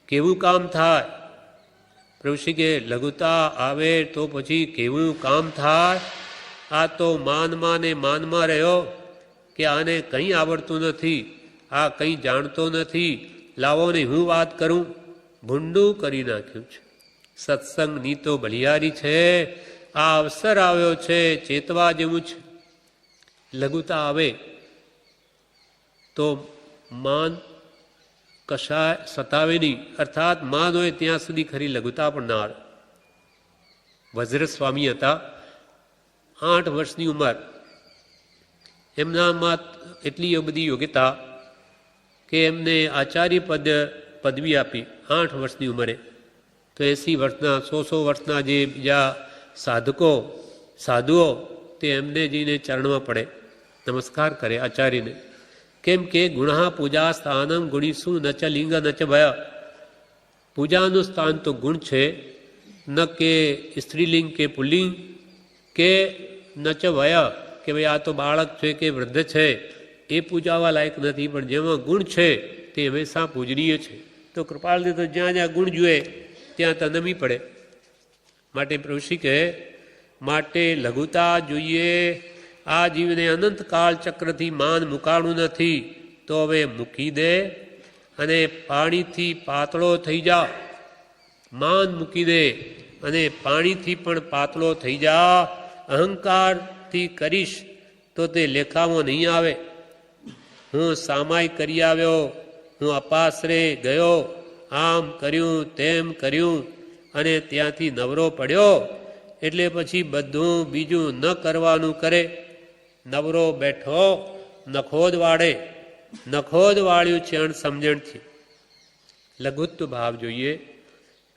કેવું કામ થાય? પ્રભુશ્રી કે લઘુતા આવે તો પછી કેવું કામ થાય? આ તો માનમાં ને માનમાં રહ્યો કે આને કંઈ આવડતું નથી, આ કંઈ જાણતો નથી, લાવો ને હું વાત કરું. ભૂંડું કરી નાખ્યું છે. સત્સંગની તો ભલિયારી છે. આ અવસર આવ્યો છે, ચેતવા જેવું છે. લઘુતા આવે તો માન કશા સતાવે નહીં, અર્થાત માન હોય ત્યાં સુધી ખરી લઘુતા પણ ના આવે. વજ્ર સ્વામી હતા, 8 વર્ષની ઉંમર. એમનામાં એટલી બધી યોગ્યતા કે એમને આચાર્ય પદવી આપી 8 વર્ષની ઉંમરે. તો 80 વર્ષના 100 વર્ષના જે બીજા સાધુઓ તે એમને જઈને ચરણમાં પડે, નમસ્કાર કરે આચાર્યને. કેમ કે ગુણા પૂજા સ્થાનમ ગુણીસુ ન ચ લિંગ ન ચ ભય. પૂજાનું સ્થાન તો ગુણ છે, ન કે સ્ત્રીલિંગ કે પુલ્લિંગ કે ન ચ ભય, કે ભાઈ આ તો બાળક છે કે વૃદ્ધ છે એ પૂજાવા લાયક નથી, પણ જેમાં ગુણ છે તે હંમેશા પૂજનીય છે. તો કૃપાળને તો જ્યાં જ્યાં ગુણ જુએ ત્યાં તો નમી પડે. માટે પ્રભુશ્રી કહે માટે લઘુતા જોઈએ. આ જીવને અનંતકાળ ચક્રથી માન મુકાણું નથી, તો હવે મૂકી દે અને પાણીથી પાતળો થઈ જા. માન મૂકી દે અને પાણીથી પણ પાતળો થઈ જા. અહંકારથી કરીશ તો તે લેખામાં નહીં આવે. હું સામાય કરી આવ્યો, હું અપાસરે ગયો, આમ કર્યું તેમ કર્યું અને ત્યાંથી નવરો પડ્યો એટલે પછી બધું બીજું ન કરવાનું કરે. નવરો બેઠો નખોદ વાળે, નખોદ વાળ્યું છે અણસમજણથી. લઘુત્વ ભાવ જોઈએ.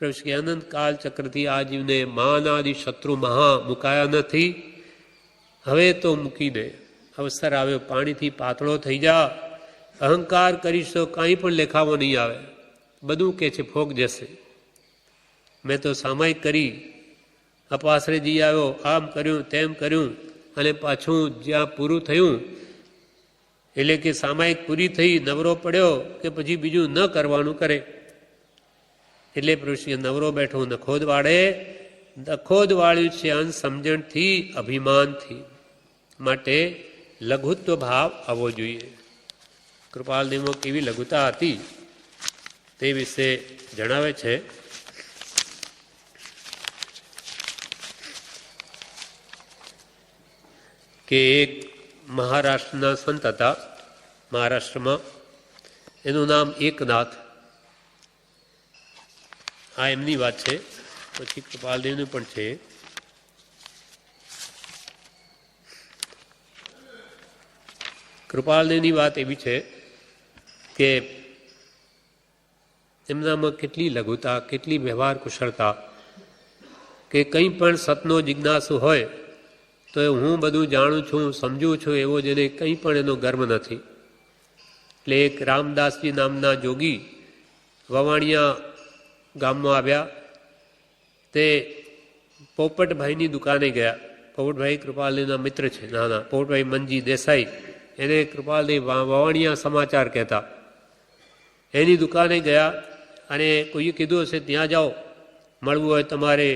પ્રભુ અનંત કાળ ચક્રથી આ જીવને માન આદિ શત્રુ મહા મુકાયા નથી, હવે તો મૂકી દે. અવસર આવ્યો, પાણીથી પાતળો થઈ જા. અહંકાર કરીશ તો કાંઈ પણ લેખાવો નહીં આવે, બધું કે છે ફોગ જશે. મેં તો સામાયિક કરી, અપાસરે જઈ આવ્યો, આમ કર્યું તેમ કર્યું અને પાછું જ્યાં પૂરું થયું એટલે કે સામાયિક પૂરી થઈ, નવરો પડ્યો કે પછી બીજું ન કરવાનું કરે. એટલે પ્રભુ નવરો બેઠો નખોદ વાળે, નખોદ વાળ્યું છે અનસમજણથી, અભિમાનથી. માટે લઘુત્વ ભાવ આવવો જોઈએ. કૃપાલદેવમાં કેવી લઘુતા હતી તે વિશે જણાવે છે. કે એક મહારાષ્ટ્રના સંત હતા, મહારાષ્ટ્રમાં. એનું નામ એકનાથ. આ એમની વાત છે, પછી કૃપાલદેવનું પણ છે. કૃપાલદેવની વાત એવી છે કે એમનામાં કેટલી લઘુતા, કેટલી વ્યવહાર કુશળતા કે કંઈ પણ સતનો જિજ્ઞાસુ હોય તો હું બધું જાણું છું, સમજું છું એવો જેને કંઈ પણ એનો ગર્વ નથી. એટલે એક રામદાસજી નામના જોગી વવાણિયા ગામમાં આવ્યા. તે પોપટભાઈની દુકાને ગયા. પોપટભાઈ કૃપાલદેવના મિત્ર છે, નાના પોપટભાઈ મનજી દેસાઈ, એને કૃપાલદેવ વવાણિયા સમાચાર કહેતા. એની દુકાને ગયા અને કોઈએ કીધું હશે ત્યાં જાઓ, મળવું હોય તમારે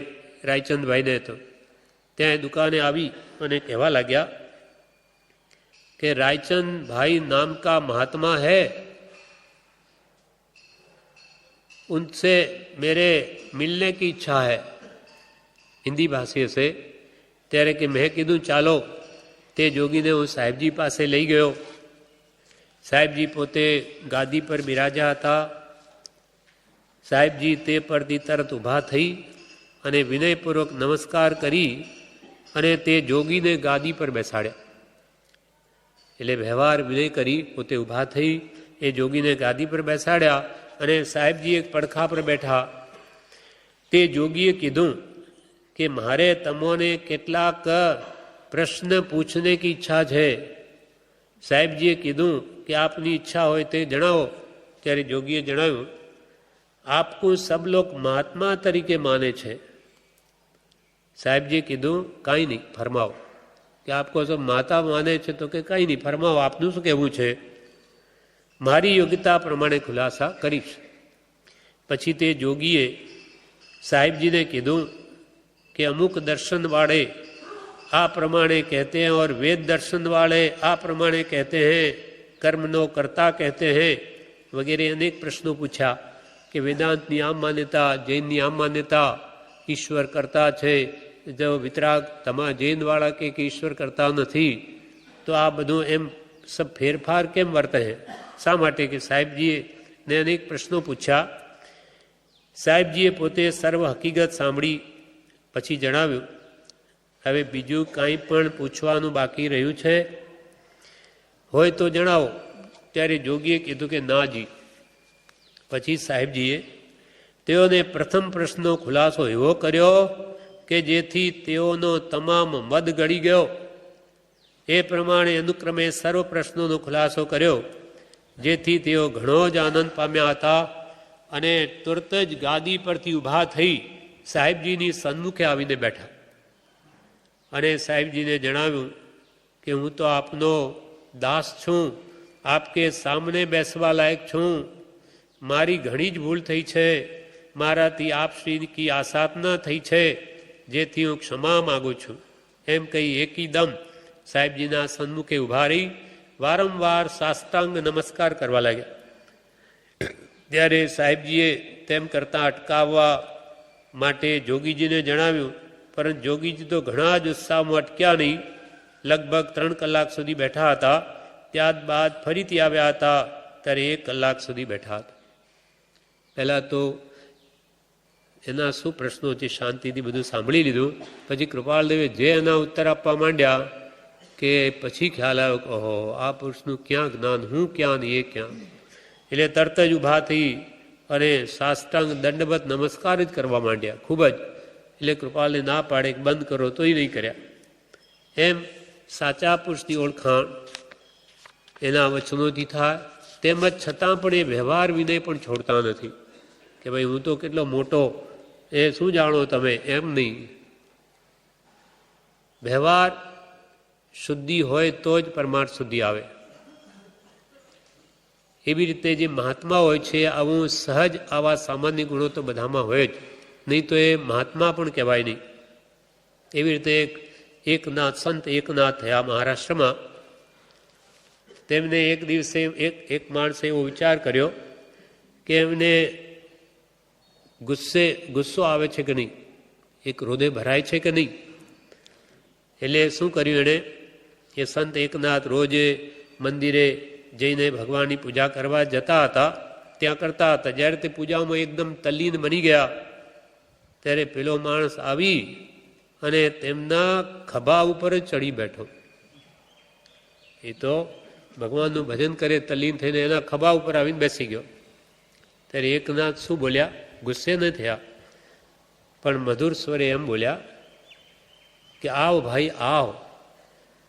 રાયચંદભાઈને. તો ત્યાં દુકાને આવી અને કહેવા લાગ્યા કે रायचंद भाई नाम का महात्मा है, उनसे मेरे मिलने की इच्छा है. हिंदी भाषी से. ત્યારે કે મેં કીધું ચાલો. તે જોગીને હું સાહેબજી પાસે લઈ ગયો. સાહેબજી પોતે ગાદી પર બિરાજ્યા હતા. સાહેબજી તે પરથી તરત ઊભા થઈ અને વિનયપૂર્વક નમસ્કાર કરી અને તે જોગીને ગાદી પર બેસાડ્યા. એટલે વ્યવહાર વિનય કરી પોતે ઊભા થઈ, એ જોગીને ગાદી પર બેસાડ્યા અને સાહેબજી એક પડખા પર બેઠા. તે જોગીએ કીધું કે મારે તમોને કેટલાક પ્રશ્ન પૂછને કી ઈચ્છા છે. સાહેબજીએ કીધું કે આપની ઈચ્છા હોય તે જણાવો. ત્યારે જોગીએ જણાવ્યું, આપકો સબ લોગ મહાત્મા તરીકે માને છે. સાહેબજીએ કીધું કાંઈ નહીં, ફરમાવો. કે આપકો સબ માતા માને છે? તો કે કાંઈ નહીં, ફરમાવો, આપનું શું કહેવું છે? મારી યોગ્યતા પ્રમાણે ખુલાસા કરીશ. પછી તે જોગીએ સાહેબજીને કીધું कि अमुक दर्शन वाले आ प्रमाणे कहते हैं और वेद दर्शन वाले आ प्रमाणे कहते हैं, कर्मनो कर्ता कहते हैं वगैरह अनेक प्रश्नों पूछा कि वेदांतनी आम मान्यता, जैननी आम मान्यता, ईश्वर करता है, जो वितराग तमा जैनवाड़ा के ईश्वर करता नहीं, तो आ बधुं एम सब फेरफार केम वर्ते हैं, शा माटे कि साहेबजीए ने अनेक प्रश्नों पूछा. साहेबजीए पोते सर्व हकीकत सांभળી પછી જણાવ્યું, હવે બીજું કાંઈ પણ પૂછવાનું બાકી રહ્યું છે હોય તો જણાવો. ત્યારે જોગીએ કીધું કે ના જી. પછી સાહેબજીએ તેઓને પ્રથમ પ્રશ્નનો ખુલાસો એવો કર્યો કે જેથી તેઓનો તમામ મદ ગળી ગયો. એ પ્રમાણે અનુક્રમે સર્વ પ્રશ્નોનો ખુલાસો કર્યો, જેથી તેઓ ઘણો જ આનંદ પામ્યા હતા અને તુરત જ ગાદી પરથી ઊભા થઈ સાહેબજીની સન્મુખે આવીને બેઠા અને સાહેબજીને જણાવ્યું કે હું તો આપનો દાસ છું, આપકે સામને બેસવા લાયક છું, મારી ઘણી જ ભૂલ થઈ છે, મારાથી આપશ્રી કી આસાધના થઈ છે, જેથી હું ક્ષમા માગું છું. એમ કહી એકદમ સાહેબજીના સન્મુખે ઊભા રહી વારંવાર સાષ્ટાંગ નમસ્કાર કરવા લાગ્યા. ત્યારે સાહેબજીએ તેમ કરતાં અટકાવવા માટે જોગીજીને જણાવ્યું, પરંતુ જોગીજી તો ઘણા જ ઉત્સાહમાં અટક્યા નહીં. લગભગ 3 કલાક સુધી બેઠા હતા. ત્યારબાદ ફરીથી આવ્યા હતા, ત્યારે 1 કલાક સુધી બેઠા હતા. પહેલાં તો એના શું પ્રશ્નો છે શાંતિથી બધું સાંભળી લીધું. પછી કૃપાલદેવે જે એના ઉત્તર આપવા માંડ્યા કે પછી ખ્યાલ આવ્યો કે ઓહો, આ પુરુષનું ક્યાં જ્ઞાન, હું ક્યાં ને એ ક્યાં. એટલે તરત જ ઊભા થઈ અને સાષ્ટાંગ દંડવત નમસ્કાર જ કરવા માંડ્યા ખૂબ જ. એટલે કૃપાલને ના પાડે કે બંધ કરો તોય નહીં કર્યા. એમ સાચા પુરુષની ઓળખાણ એના વચનોથી થાય. તેમજ છતાં પણ એ વ્યવહાર વિનય પણ છોડતા નથી કે ભાઈ હું તો કેટલો મોટો, એ શું જાણો તમે, એમ નહીં. વ્યવહાર શુદ્ધિ હોય તો જ પરમાર્થ શુદ્ધિ આવે. એવી રીતે જે મહાત્મા હોય છે આવું સહજ આવા સામાન્ય ગુણો તો બધામાં હોય જ, નહીં તો એ મહાત્મા પણ કહેવાય નહીં. એવી રીતે એકનાથ સંત એકનાથ થયા મહારાષ્ટ્રમાં. તેમને એક દિવસે એક માણસે એવો વિચાર કર્યો કે એમને ગુસ્સો આવે છે કે નહીં, એક હૃદય ભરાય છે કે નહીં. એટલે શું કર્યું એણે, એ સંત એકનાથ રોજે મંદિરે જઈને ભગવાનની પૂજા કરવા જતા હતા, ત્યાં કરતા હતા. જ્યારે તે પૂજામાં એકદમ તલ્લીન બની ગયા ત્યારે પેલો માણસ આવી અને તેમના ખભા ઉપર જ ચડી બેઠો. એ તો ભગવાનનું ભજન કરે તલ્લીન થઈને એના ખભા ઉપર આવીને બેસી ગયો. ત્યારે એકનાથ શું બોલ્યા, ગુસ્સે ન થયા પણ મધુર સ્વરે એમ બોલ્યા કે આવ ભાઈ આવ,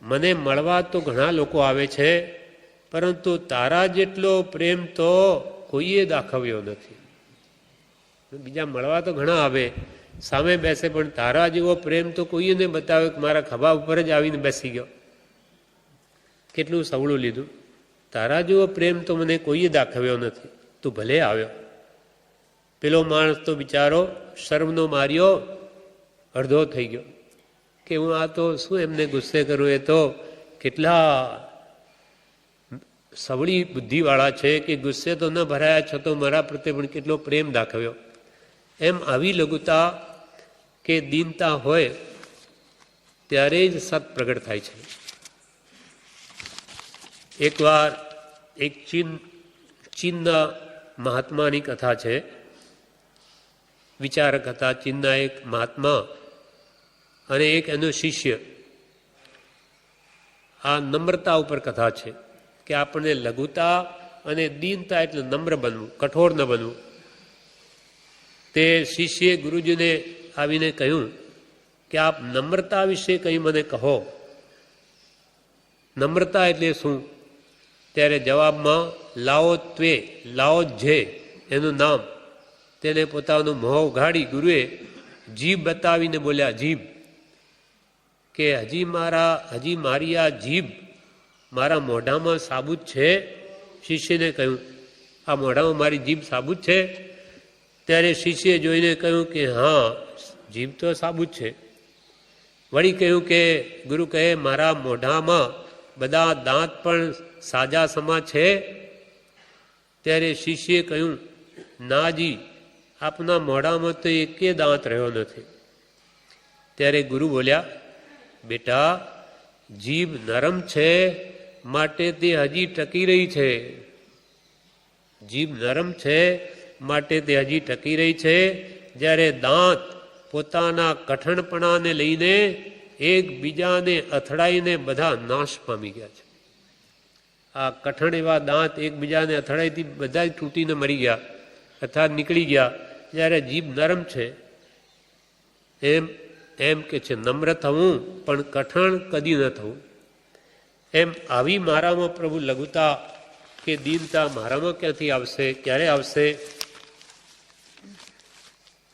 મને મળવા તો ઘણા લોકો આવે છે, પરંતુ તારા જેટલો પ્રેમ તો કોઈએ દાખવ્યો નથી. બીજા મળવા તો ઘણા આવે, સામે બેસે, પણ તારા જેવો પ્રેમ તો કોઈએ ને બતાવ્યો કે મારા ખભા ઉપર જ આવીને બેસી ગયો. કેટલું સવળું લીધું. તારા જેવો પ્રેમ તો મને કોઈએ દાખવ્યો નથી, તું ભલે આવ્યો. પેલો માણસ તો બિચારો શર્મનો માર્યો અડધો થઈ ગયો કે હું આ તો શું એમને ગુસ્સે કરું, એ તો કેટલા સવળી બુદ્ધિવાળા છે કે ગુસ્સે તો ન ભરાયા છતો મારા પ્રત્યે પણ કેટલો પ્રેમ દાખવ્યો. એમ આવી લઘુતા કે દીનતા હોય ત્યારે જ સત પ્રગટ થાય છે. એકવાર એક ચીનના મહાત્માની કથા છે. વિચારક હતા ચીનના એક મહાત્મા અને એક એનો શિષ્ય. આ નમ્રતા ઉપર કથા છે કે આપણને લઘુતા અને દીનતા એટલે નમ્ર બનવું, કઠોર ન બનવું. તે શિષ્યે ગુરુજીને આવીને કહ્યું કે આપ નમ્રતા વિશે કંઈ મને કહો. નમ્રતા એટલે શું? ત્યારે જવાબમાં લાઓ ત્વે, લાઓ જે એનું નામ, તેને પોતાનું મોં ઉઘાડી ગુરુએ જીભ બતાવીને બોલ્યા, જીભ, કે હજી મારી આ જીભ મારા મોઢામાં સાબુત છે, શિષ્યને કહ્યું, આ મોઢામાં મારી જીભ સાબુત છે? ત્યારે શિષ્યએ જોઈને કહ્યું કે હા, જીભ તો સાબુત છે. વળી કહ્યું કે ગુરુ કહે, મારા મોઢામાં બધા દાંત પણ સાજા સમા છે? ત્યારે શિષ્યએ કહ્યું, નાજી, આપના મોઢામાં તો એકે દાંત રહ્યો નથી. ત્યારે ગુરુ બોલ્યા, બેટા, જીભ નરમ છે માટે તે હજી ટકી રહી છે. જીભ નરમ છે માટે તે હજી ટકી રહી છે, જ્યારે દાંત પોતાના કઠણપણાને લઈને એકબીજાને અથડાઈને બધા નાશ પામી ગયા છે. આ કઠણ એવા દાંત એકબીજાને અથડાઈથી બધા તૂટીને મરી ગયા અથવા નીકળી ગયા. જ્યારે જીભ નરમ છે એમ કે છે નમ્ર થવું પણ કઠણ કદી ન થવું. એમ આવી મારામાં પ્રભુ લઘુતા કે દીનતા મારામાં ક્યાંથી આવશે, ક્યારે આવશે?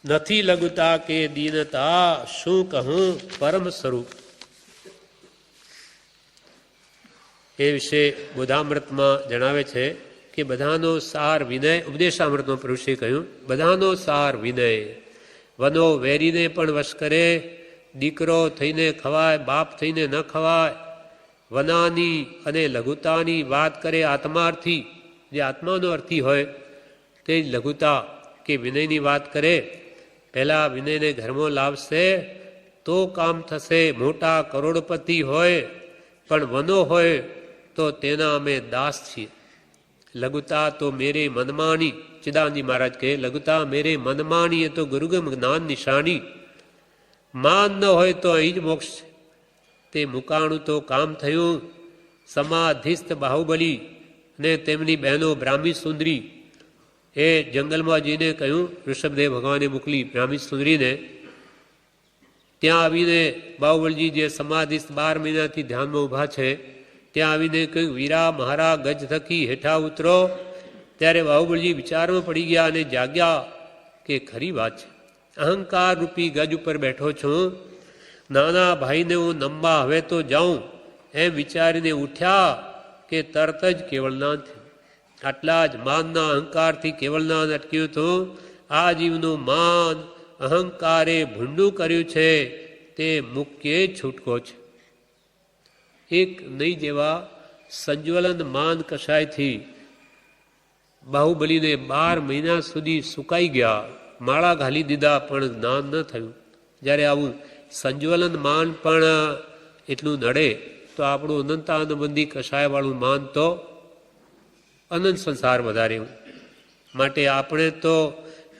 નથી લઘુતા કે દીનતા, શું કહું પરમ સ્વરૂપ. એ વિશે બોધામૃતમાં જણાવે છે કે બધાનો સાર વિનય. ઉપદેશામૃતમાં પુરુષે કહ્યું, બધાનો સાર વિનય. વનો વેરીને પણ વશ કરે, દીકરો થઈને ખવાય, બાપ થઈને ન ખવાય. વનાની અને લઘુતાની વાત કરે આત્માર્થી, જે આત્માનો અર્થી હોય તે જ લઘુતા કે વિનયની વાત કરે. પહેલાં વિનયને ઘરમાં લાવશે તો કામ થશે. મોટા કરોડપતિ હોય પણ વનો હોય તો તેના અમે દાસ છીએ. લઘુતા તો મેરે મનમાની, ચિદાનંદજી મહારાજ કહે, લઘુતા મેરે મનમાની એ તો ગુરુગમ જ્ઞાન નિશાની. માન ન હોય તો અહીં જ મોક્ષ છે. તે મુકાણું તો કામ થયું. સમાધિસ્થ બાહુબલી ને તેમની બહેનો બ્રાહ્મી સુંદરી એ જંગલમાં જઈને કહ્યું, ઋષભદેવ ભગવાને મોકલી બ્રાહ્મી સુંદરીને. ત્યાં આવીને બાહુબલીજી જે સમાધિસ્થ 12 મહિનાથી ધ્યાનમાં ઊભા છે, ત્યાં આવીને કહ્યું, વીરા મહારા ગજ થકી હેઠા ઉતરો. ત્યારે બાહુબલીજી વિચારમાં પડી ગયા અને જાગ્યા કે ખરી વાત છે, અહંકાર રૂપી ગજ ઉપર બેઠો છું, નાના ભાઈને હું નમવા હવે તો જાઉં, એમ વિચારીને ઉઠ્યા કે તરત જ કેવળનાન થયું. આટલા જ માનના અહંકારથી કેવળનાન અટક્યું હતું. આ જીવનું માન અહંકારે ભૂંડું કર્યું છે, તે મુખ્ય છૂટકો છે. એક નહીં જેવા સંજ્વલન માન કશાયથી બાહુબલીને 12 મહિના સુધી સુકાઈ ગયા, માળા ઘાલી દીધા પણ જ્ઞાન ન થયું. જ્યારે આવું સંજ્વલન માન પણ એટલું નડે તો આપણું અનંતાનબંધી કષાયવાળું માન તો અનંત સંસાર વધારે. માટે આપણે તો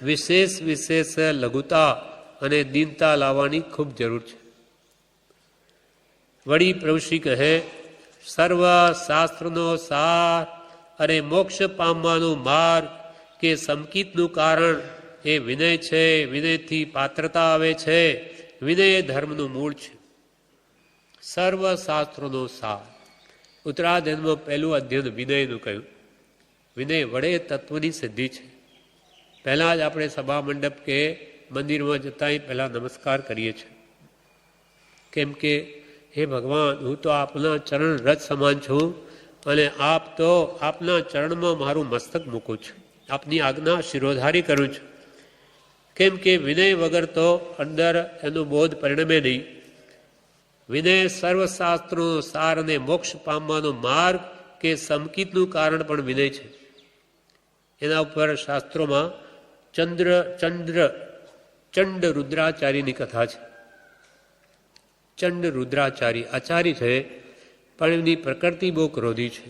વિશેષ લઘુતા અને દીનતા લાવવાની ખૂબ જરૂર છે. વળી પ્રભુશ્રી કહે, સર્વ શાસ્ત્રનો સાર અને મોક્ષ પામવાનો માર્ગ કે સંકિતનું કારણ એ વિનય છે. વિનયથી પાત્રતા આવે છે. વિનય ધર્મનું મૂળ છે. સર્વ શાસ્ત્રોનો સાર. ઉત્તરાધ્યાયમાં પહેલું અધ્યયન વિનયનું કહ્યું. વિનય વડે તત્વની સિદ્ધિ છે. પહેલાં જ આપણે સભા મંડપ કે મંદિરમાં જતાં પહેલાં નમસ્કાર કરીએ છીએ. કેમ કે હે ભગવાન, હું તો આપના ચરણ રજ સમાન છું અને આપ તો આપના ચરણમાં મારું મસ્તક મૂકું છું, આપની આજ્ઞા શિરોધારી કરું છું. કેમ કે વિનય વગર તો અંદર એનો બોધ પરિણમે નહીં. વિનય સર્વશાસ્ત્રોનો સાર અને મોક્ષ પામવાનો માર્ગ કે સંકિતનું કારણ પણ વિનય છે. એના ઉપર શાસ્ત્રોમાં ચંડ રુદ્રાચાર્યની કથા છે. ચંડ રુદ્રાચાર્ય આચાર્ય છે, પણ એમની પ્રકૃતિ બહુ ક્રોધી છે.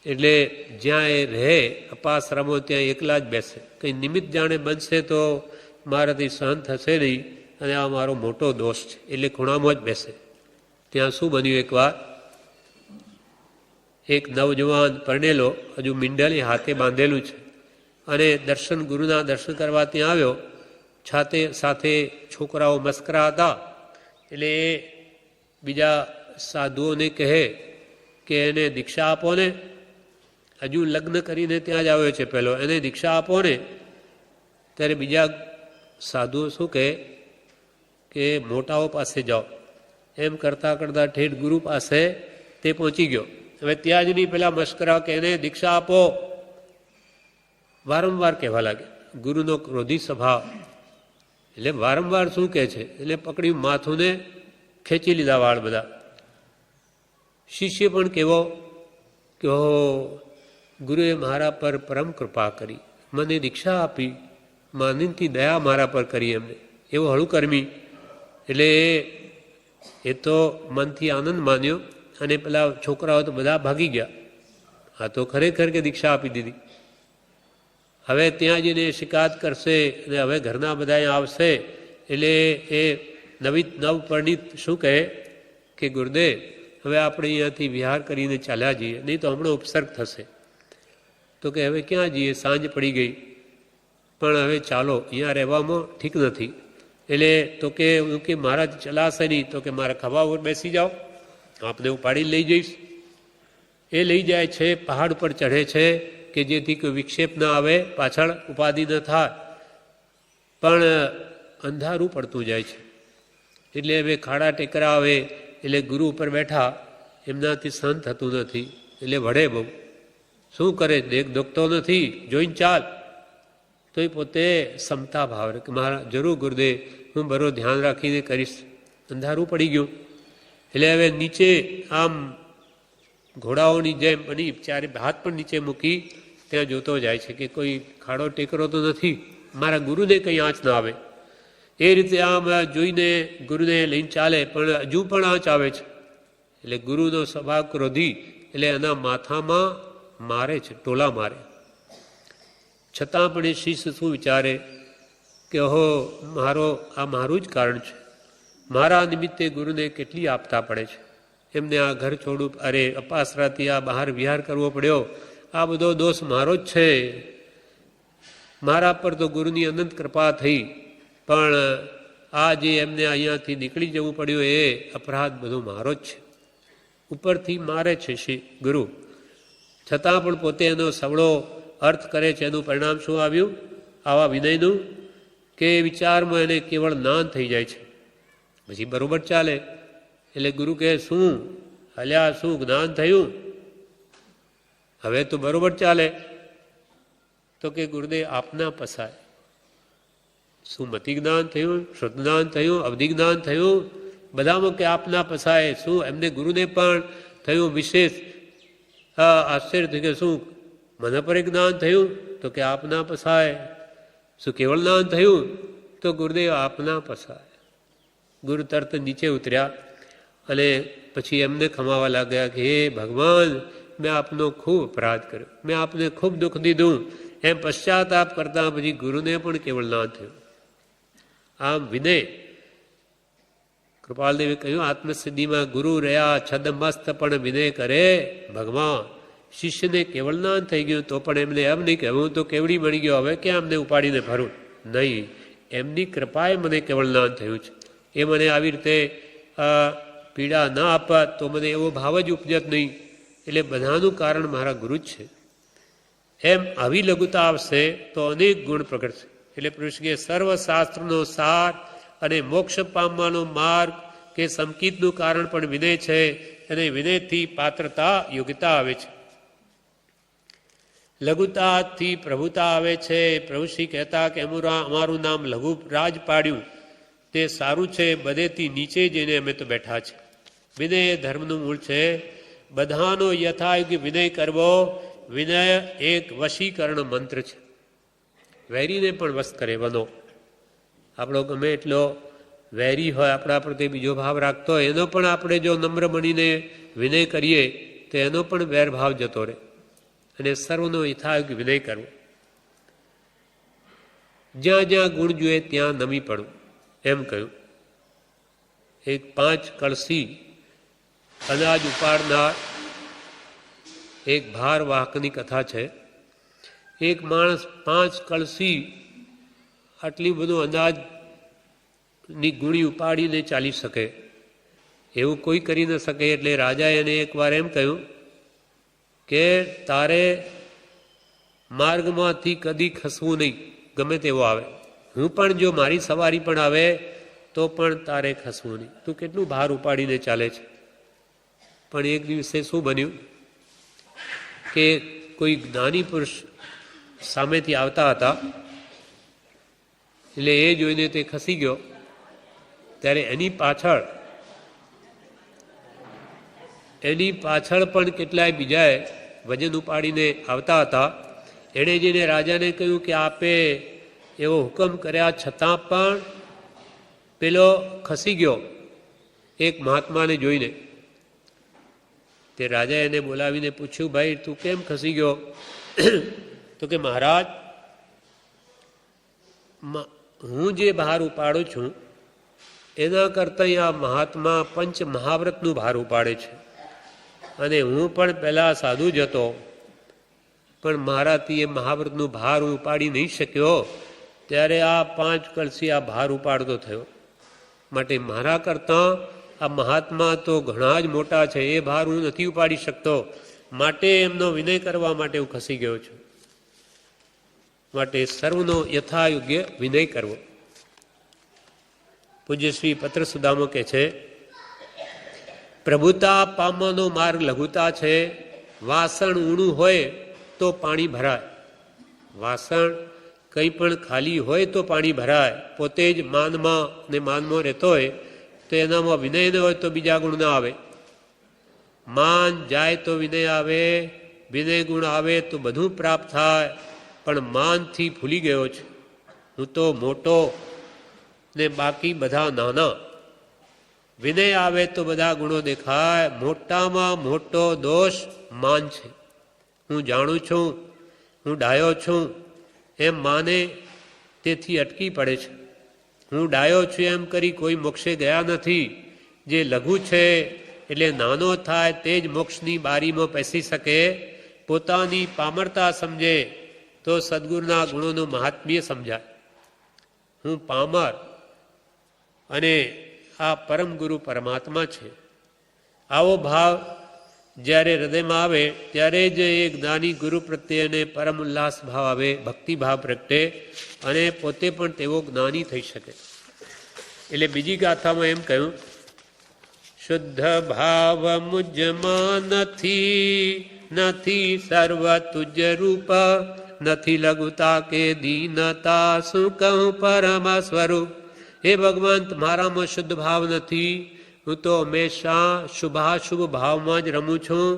એટલે જ્યાં એ રહે અપાશ્રમો ત્યાં એકલા જ બેસે. કંઈ નિમિત્ત જાણે બનશે તો મારાથી સહન થશે નહીં અને આ મારો મોટો દોષ છે, એટલે ખૂણામાં જ બેસે. ત્યાં શું બન્યું, એકવાર એક નવજવાન પરણેલો, હજુ મીંડલી હાથે બાંધેલું છે, અને ગુરુના દર્શન કરવા ત્યાં આવ્યો. સાથે છોકરાઓ મસ્કરા હતા. એટલે એ બીજા સાધુઓને કહે કે એને દીક્ષા આપો ને, હજુ લગ્ન કરીને ત્યાં જ આવ્યો છે પહેલો, એને દીક્ષા આપો ને. ત્યારે બીજા સાધુઓ શું કહે કે મોટાઓ પાસે જાઓ. એમ કરતાં ઠેઠ ગુરુ પાસે તે પહોંચી ગયો. હવે ત્યાં જ નહીં પેલા મસ્કરા કે એને દીક્ષા આપો, વારંવાર કહેવા લાગે. ગુરુનો ક્રોધી સ્વભાવ એટલે વારંવાર શું કહે છે એટલે પકડી માથુંને ખેંચી લીધા વાળ બધા. શિષ્ય પણ કેવો કે હો ગુરુએ મારા પર પરમ કૃપા કરી, મને દીક્ષા આપી, માનીથી દયા મારા પર કરી એમને, એવો હળુકર્મી. એટલે એ તો મનથી આનંદ માન્યો અને પેલા છોકરાઓ તો બધા ભાગી ગયા. આ તો ખરેખર કે દીક્ષા આપી દીધી. હવે ત્યાં જઈને શિકાયત કરશે અને હવે ઘરના બધા આવશે એટલે એ નવપરિણીત શું કહે કે ગુરુદેવ હવે આપણે અહીંયાથી વિહાર કરીને ચાલ્યા જઈએ, નહીં તો હમણાં ઉપસર્ગ થશે. તો કે હવે ક્યાં જઈએ, સાંજ પડી ગઈ, પણ હવે ચાલો, અહીંયા રહેવામાં ઠીક નથી. એટલે તો કે મહારાજ ચલાશે નહીં, તો કે મારા ખભા ઉપર બેસી જાઓ, આપને ઉપાડીને લઈ જઈશ. એ લઈ જાય છે, પહાડ પર ચઢે છે કે જેથી કોઈ વિક્ષેપ ના આવે, પાછળ ઉપાધિ ન થાય. પણ અંધારું પડતું જાય છે એટલે હવે ખાડા ટેકરા આવે એટલે ગુરુ ઉપર બેઠા, એમનાથી સહન થતું નથી એટલે વઢે બહુ. શું કરે, દેખ દોખતો નથી, જોઈને ચાલ. તો એ પોતે સમતા ભાવ કે મારા જરૂર ગુરુદેવ, હું બરો ધ્યાન રાખીને કરીશ. અંધારું પડી ગયું એટલે હવે નીચે આમ ઘોડાઓની જેમ બની ચારે હાથ પણ નીચે મૂકી ત્યાં જોતો જાય છે કે કોઈ ખાડો ટેકરો તો નથી, મારા ગુરુને કંઈ આંચ ના આવે. એ રીતે આમ જોઈને ગુરુને લઈને ચાલે, પણ હજુ પણ આંચ આવે છે. એટલે ગુરુનો સ્વભાવ ક્રોધી એટલે એના માથામાં મારે છે, ટોલા મારે. છતાં પણ એ શિષ્ય શું વિચારે કે હો મારું જ કારણ છે, મારા નિમિત્તે ગુરુને કેટલી આપતા પડે છે. એમને આ ઘર છોડવું, અરે અપાસરાથી આ બહાર વિહાર કરવો પડ્યો, આ બધો દોષ મારો જ છે. મારા પર તો ગુરુની અનંત કૃપા થઈ, પણ આ જે એમને અહીંયાથી નીકળી જવું પડ્યું એ અપરાધ બધો મારો જ છે. ઉપરથી મારે છે શ્રી ગુરુ, છતાં પણ પોતે એનો સવળો અર્થ કરે છે. એનું પરિણામ શું આવ્યું આવા વિનયનું કે વિચારમાં એને કેવળ જ્ઞાન થઈ જાય છે, પછી બરોબર ચાલે. એટલે ગુરુ કહે શું અલ્યા શું જ્ઞાન થયું, હવે તો બરોબર ચાલે. તો કે ગુરુદેવ આપના પસાય. શું મતિ જ્ઞાન થયું, શુદ્ધ જ્ઞાન થયું, અવધિ જ્ઞાન થયું, બધામાં કે આપના પસાય. શું એમને ગુરુને પણ થયું વિશેષ આશ્ચર્ય થયું કે શું મને પર જ્ઞાન થયું, તો કે આપના પસાય. શું કેવળ જ્ઞાન થયું, તો ગુરુદેવ આપના પસાય. ગુરુ તરત નીચે ઉતર્યા અને પછી એમને ખમાવા લાગ્યા કે હે ભગવાન, મેં આપનો ખૂબ અપરાધ કર્યો, મેં આપને ખૂબ દુઃખ દીધું. એમ પશ્ચાતાપ કરતા પછી ગુરુને પણ કેવળ જ્ઞાન થયું. આમ વિનય. કૃપાલદેવે કહ્યું આત્મસિદ્ધિમાં ગુરુ રહ્યા છદમસ્ત પણ વિનય કરે ભગવાન. શિષ્યને કેવળ જ્ઞાન થઈ ગયું તો પણ એમને એમ નહીં કે હું તો કેવડી બની ગયો, હવે ક્યાં અમને ઉપાડીને ફરું. નહીં, એમની કૃપાએ મને કેવળ જ્ઞાન થયું છે. એ મને આવી રીતે પીડા ના આપત તો મને એવો ભાવ જ ઉપજત નહીં. એટલે બધાનું કારણ મારા ગુરુ જ છે. એમ આવી લઘુતા આવશે તો અનેક ગુણ પ્રગટશે. એટલે પુરુષ કે સર્વશાસ્ત્રનો સાર અને મોક્ષ પામવાનો માર્ગ કે સંકિતનું કારણ પણ વિનય છે, અને વિનયથી પાત્રતા યોગ્યતા આવે છે. લઘુતાથી પ્રભુતા આવે છે. પ્રભુશ્રી કહેતા કે અમારું નામ લઘુ રાજ પાડ્યું તે સારું છે, બધેથી નીચે જઈને અમે તો બેઠા છે. વિનય એ ધર્મનું મૂળ છે. બધાનો યથાયોગ્ય વિનય કરવો. વિનય એક વશીકરણ મંત્ર છે, વેરીને પણ વશ કરે. બનો આપણો ગમે એટલો વેરી હોય, આપણા પ્રત્યે બીજો ભાવ રાખતો હોય, એનો પણ આપણે જો નમ્ર બનીને વિનય કરીએ તો એનો પણ વેરભાવ જતો રહે. અને સર્વનો યથાયોગ્ય વિનય કરવો. જ્યાં જ્યાં ગુણ જોઈએ ત્યાં નમી પડવું. એમ કહ્યું. એક 5 કળશી અનાજ ઉપાડનાર એક ભાર વાહકની કથા છે. એક માણસ 5 કળશી આટલી બધું અનાજની ગુણી ઉપાડીને ચાલી શકે, એવું કોઈ કરી ન શકે. એટલે રાજાએ એને એકવાર એમ કહ્યું કે તારે માર્ગમાંથી કદી ખસવું નહીં, ગમે તેવો આવે. હું પણ જો મારી સવારી પણ આવે તો પણ તારે ખસવું નહીં. તું કેટલું ભાર ઉપાડીને ચાલે છે. પણ એક દિવસે શું બન્યું કે કોઈ જ્ઞાની પુરુષ સામેથી આવતા હતા, એટલે એ જોઈને તે ખસી ગયો. ત્યારે એની પાછળ પણ કેટલાય બીજાએ વજન ઉપાડીને આવતા હતા. એણે જઈને રાજાને કહ્યું કે આપે એવો હુકમ કર્યા છતાં પણ પેલો ખસી ગયો એક મહાત્માને જોઈને. તે રાજાએ એને બોલાવીને પૂછ્યું, ભાઈ તું કેમ ખસી ગયો? તો કે મહારાજ, હું જે ભાર ઉપાડું છું એના કરતાં આ મહાત્મા પંચ મહાવ્રતનું ભાર ઉપાડે છે, અને હું પણ પહેલાં સાધુ જ હતો, પણ મારાથી એ મહાવ્રતનું ભાર હું ઉપાડી નહીં શક્યો. ત્યારે આ 5 કળશી આ ભાર ઉપાડતો થયો. માટે મારા કરતાં આ મહાત્મા તો ઘણા જ મોટા છે, એ ભાર હું નથી ઉપાડી શકતો. માટે એમનો વિનય કરવા માટે હું ખસી ગયો છું. માટે સર્વનો યથાયોગ્ય વિનય કરવો. પૂજ્ય શ્રી પત્ર સુદામો કહે છે, પ્રભુતા પામવાનો માર્ગ લઘુતા છે. વાસણ ઊણું હોય તો પાણી ભરાય. વાસણ કંઈ પણ ખાલી હોય તો પાણી ભરાય. પોતે જ માનમાં રહેતો હોય તો એનામાં વિનય ન હોય તો બીજા ગુણ ના આવે. માન જાય તો વિનય આવે, વિનય ગુણ આવે તો બધું પ્રાપ્ત થાય. પણ માનથી ભૂલી ગયો છે, હું તો મોટો ને બાકી બધા નાના. વિનય આવે તો બધા ગુણો દેખાય. મોટામાં મોટો દોષ માન છે. હું જાણું છું, હું ડાયો છું એમ માને, તેથી અટકી પડે છે. હું ડાયો છું એમ કરી કોઈ મોક્ષે ગયા નથી. જે લઘુ છે એટલે નાનો થાય તે જ મોક્ષની બારીમાં પેસી શકે. પોતાની પામરતા સમજે તો સદગુરુના ગુણોનું મહાત્મ્ય સમજાય. હું પામર અને આ પરમ ગુરુ પરમાત્મા છે, આવો ભાવ જ્યારે હૃદયમાં આવે ત્યારે જ એ જ્ઞાની ગુરુ પ્રત્યેને પરમ ઉલ્લાસ ભાવ આવે, ભક્તિભાવ પ્રગટે, અને પોતે પણ તેવો જ્ઞાની થઈ શકે. એટલે બીજી ગાથામાં એમ કહ્યું, શુદ્ધ ભાવ મુજમાં નથી સર્વ તુજ રૂપ, નથી લઘુતા કે દીનતા, શું કહું પરમ સ્વરૂપ. હે ભગવંત, મારામાં શુદ્ધ ભાવ નથી. હું તો હંમેશા શુભાશુભ ભાવમાં જ રમું છું.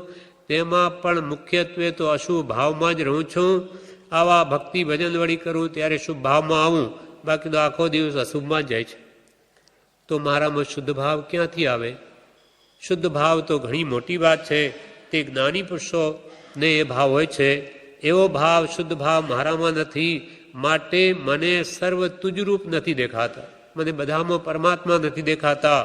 તેમાં પણ મુખ્યત્વે તો અશુભ ભાવમાં જ રહું છું. આવા ભક્તિ ભજન વળી કરું ત્યારે શુભ ભાવમાં આવું, બાકી તો આખો દિવસ અશુભમાં જ જાય છે. તો મારામાં શુદ્ધ ભાવ ક્યાંથી આવે? શુદ્ધ ભાવ તો ઘણી મોટી વાત છે. તે જ્ઞાની પુરુષોને એ ભાવ હોય છે. એવો ભાવ, શુદ્ધ ભાવ મારામાં નથી. માટે મને સર્વ તુજરૂપ નથી દેખાતા, મને બધામાં પરમાત્મા નથી દેખાતા.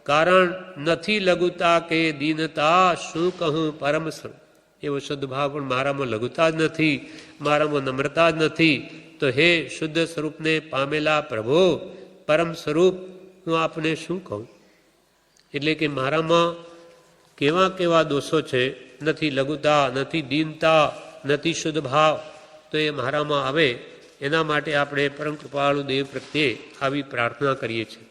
કારણ નથી લઘુતા કે દીનતા, શું કહું પરમ સ્વરૂપ. એવો શુદ્ધ ભાવ પણ મારામાં લઘુતા જ નથી, મારામાં નમ્રતા જ નથી. તો હે શુદ્ધ સ્વરૂપને પામેલા પ્રભુ, પરમ સ્વરૂપ, હું આપને શું કહું? એટલે કે મારામાં કેવા કેવા દોષો છે. નથી લઘુતા, નથી દીનતા, નથી શુદ્ધ ભાવ. તો એ મારામાં આવે એના માટે આપણે પરમ કૃપાળુ દેવ પ્રત્યે આવી પ્રાર્થના કરીએ છીએ.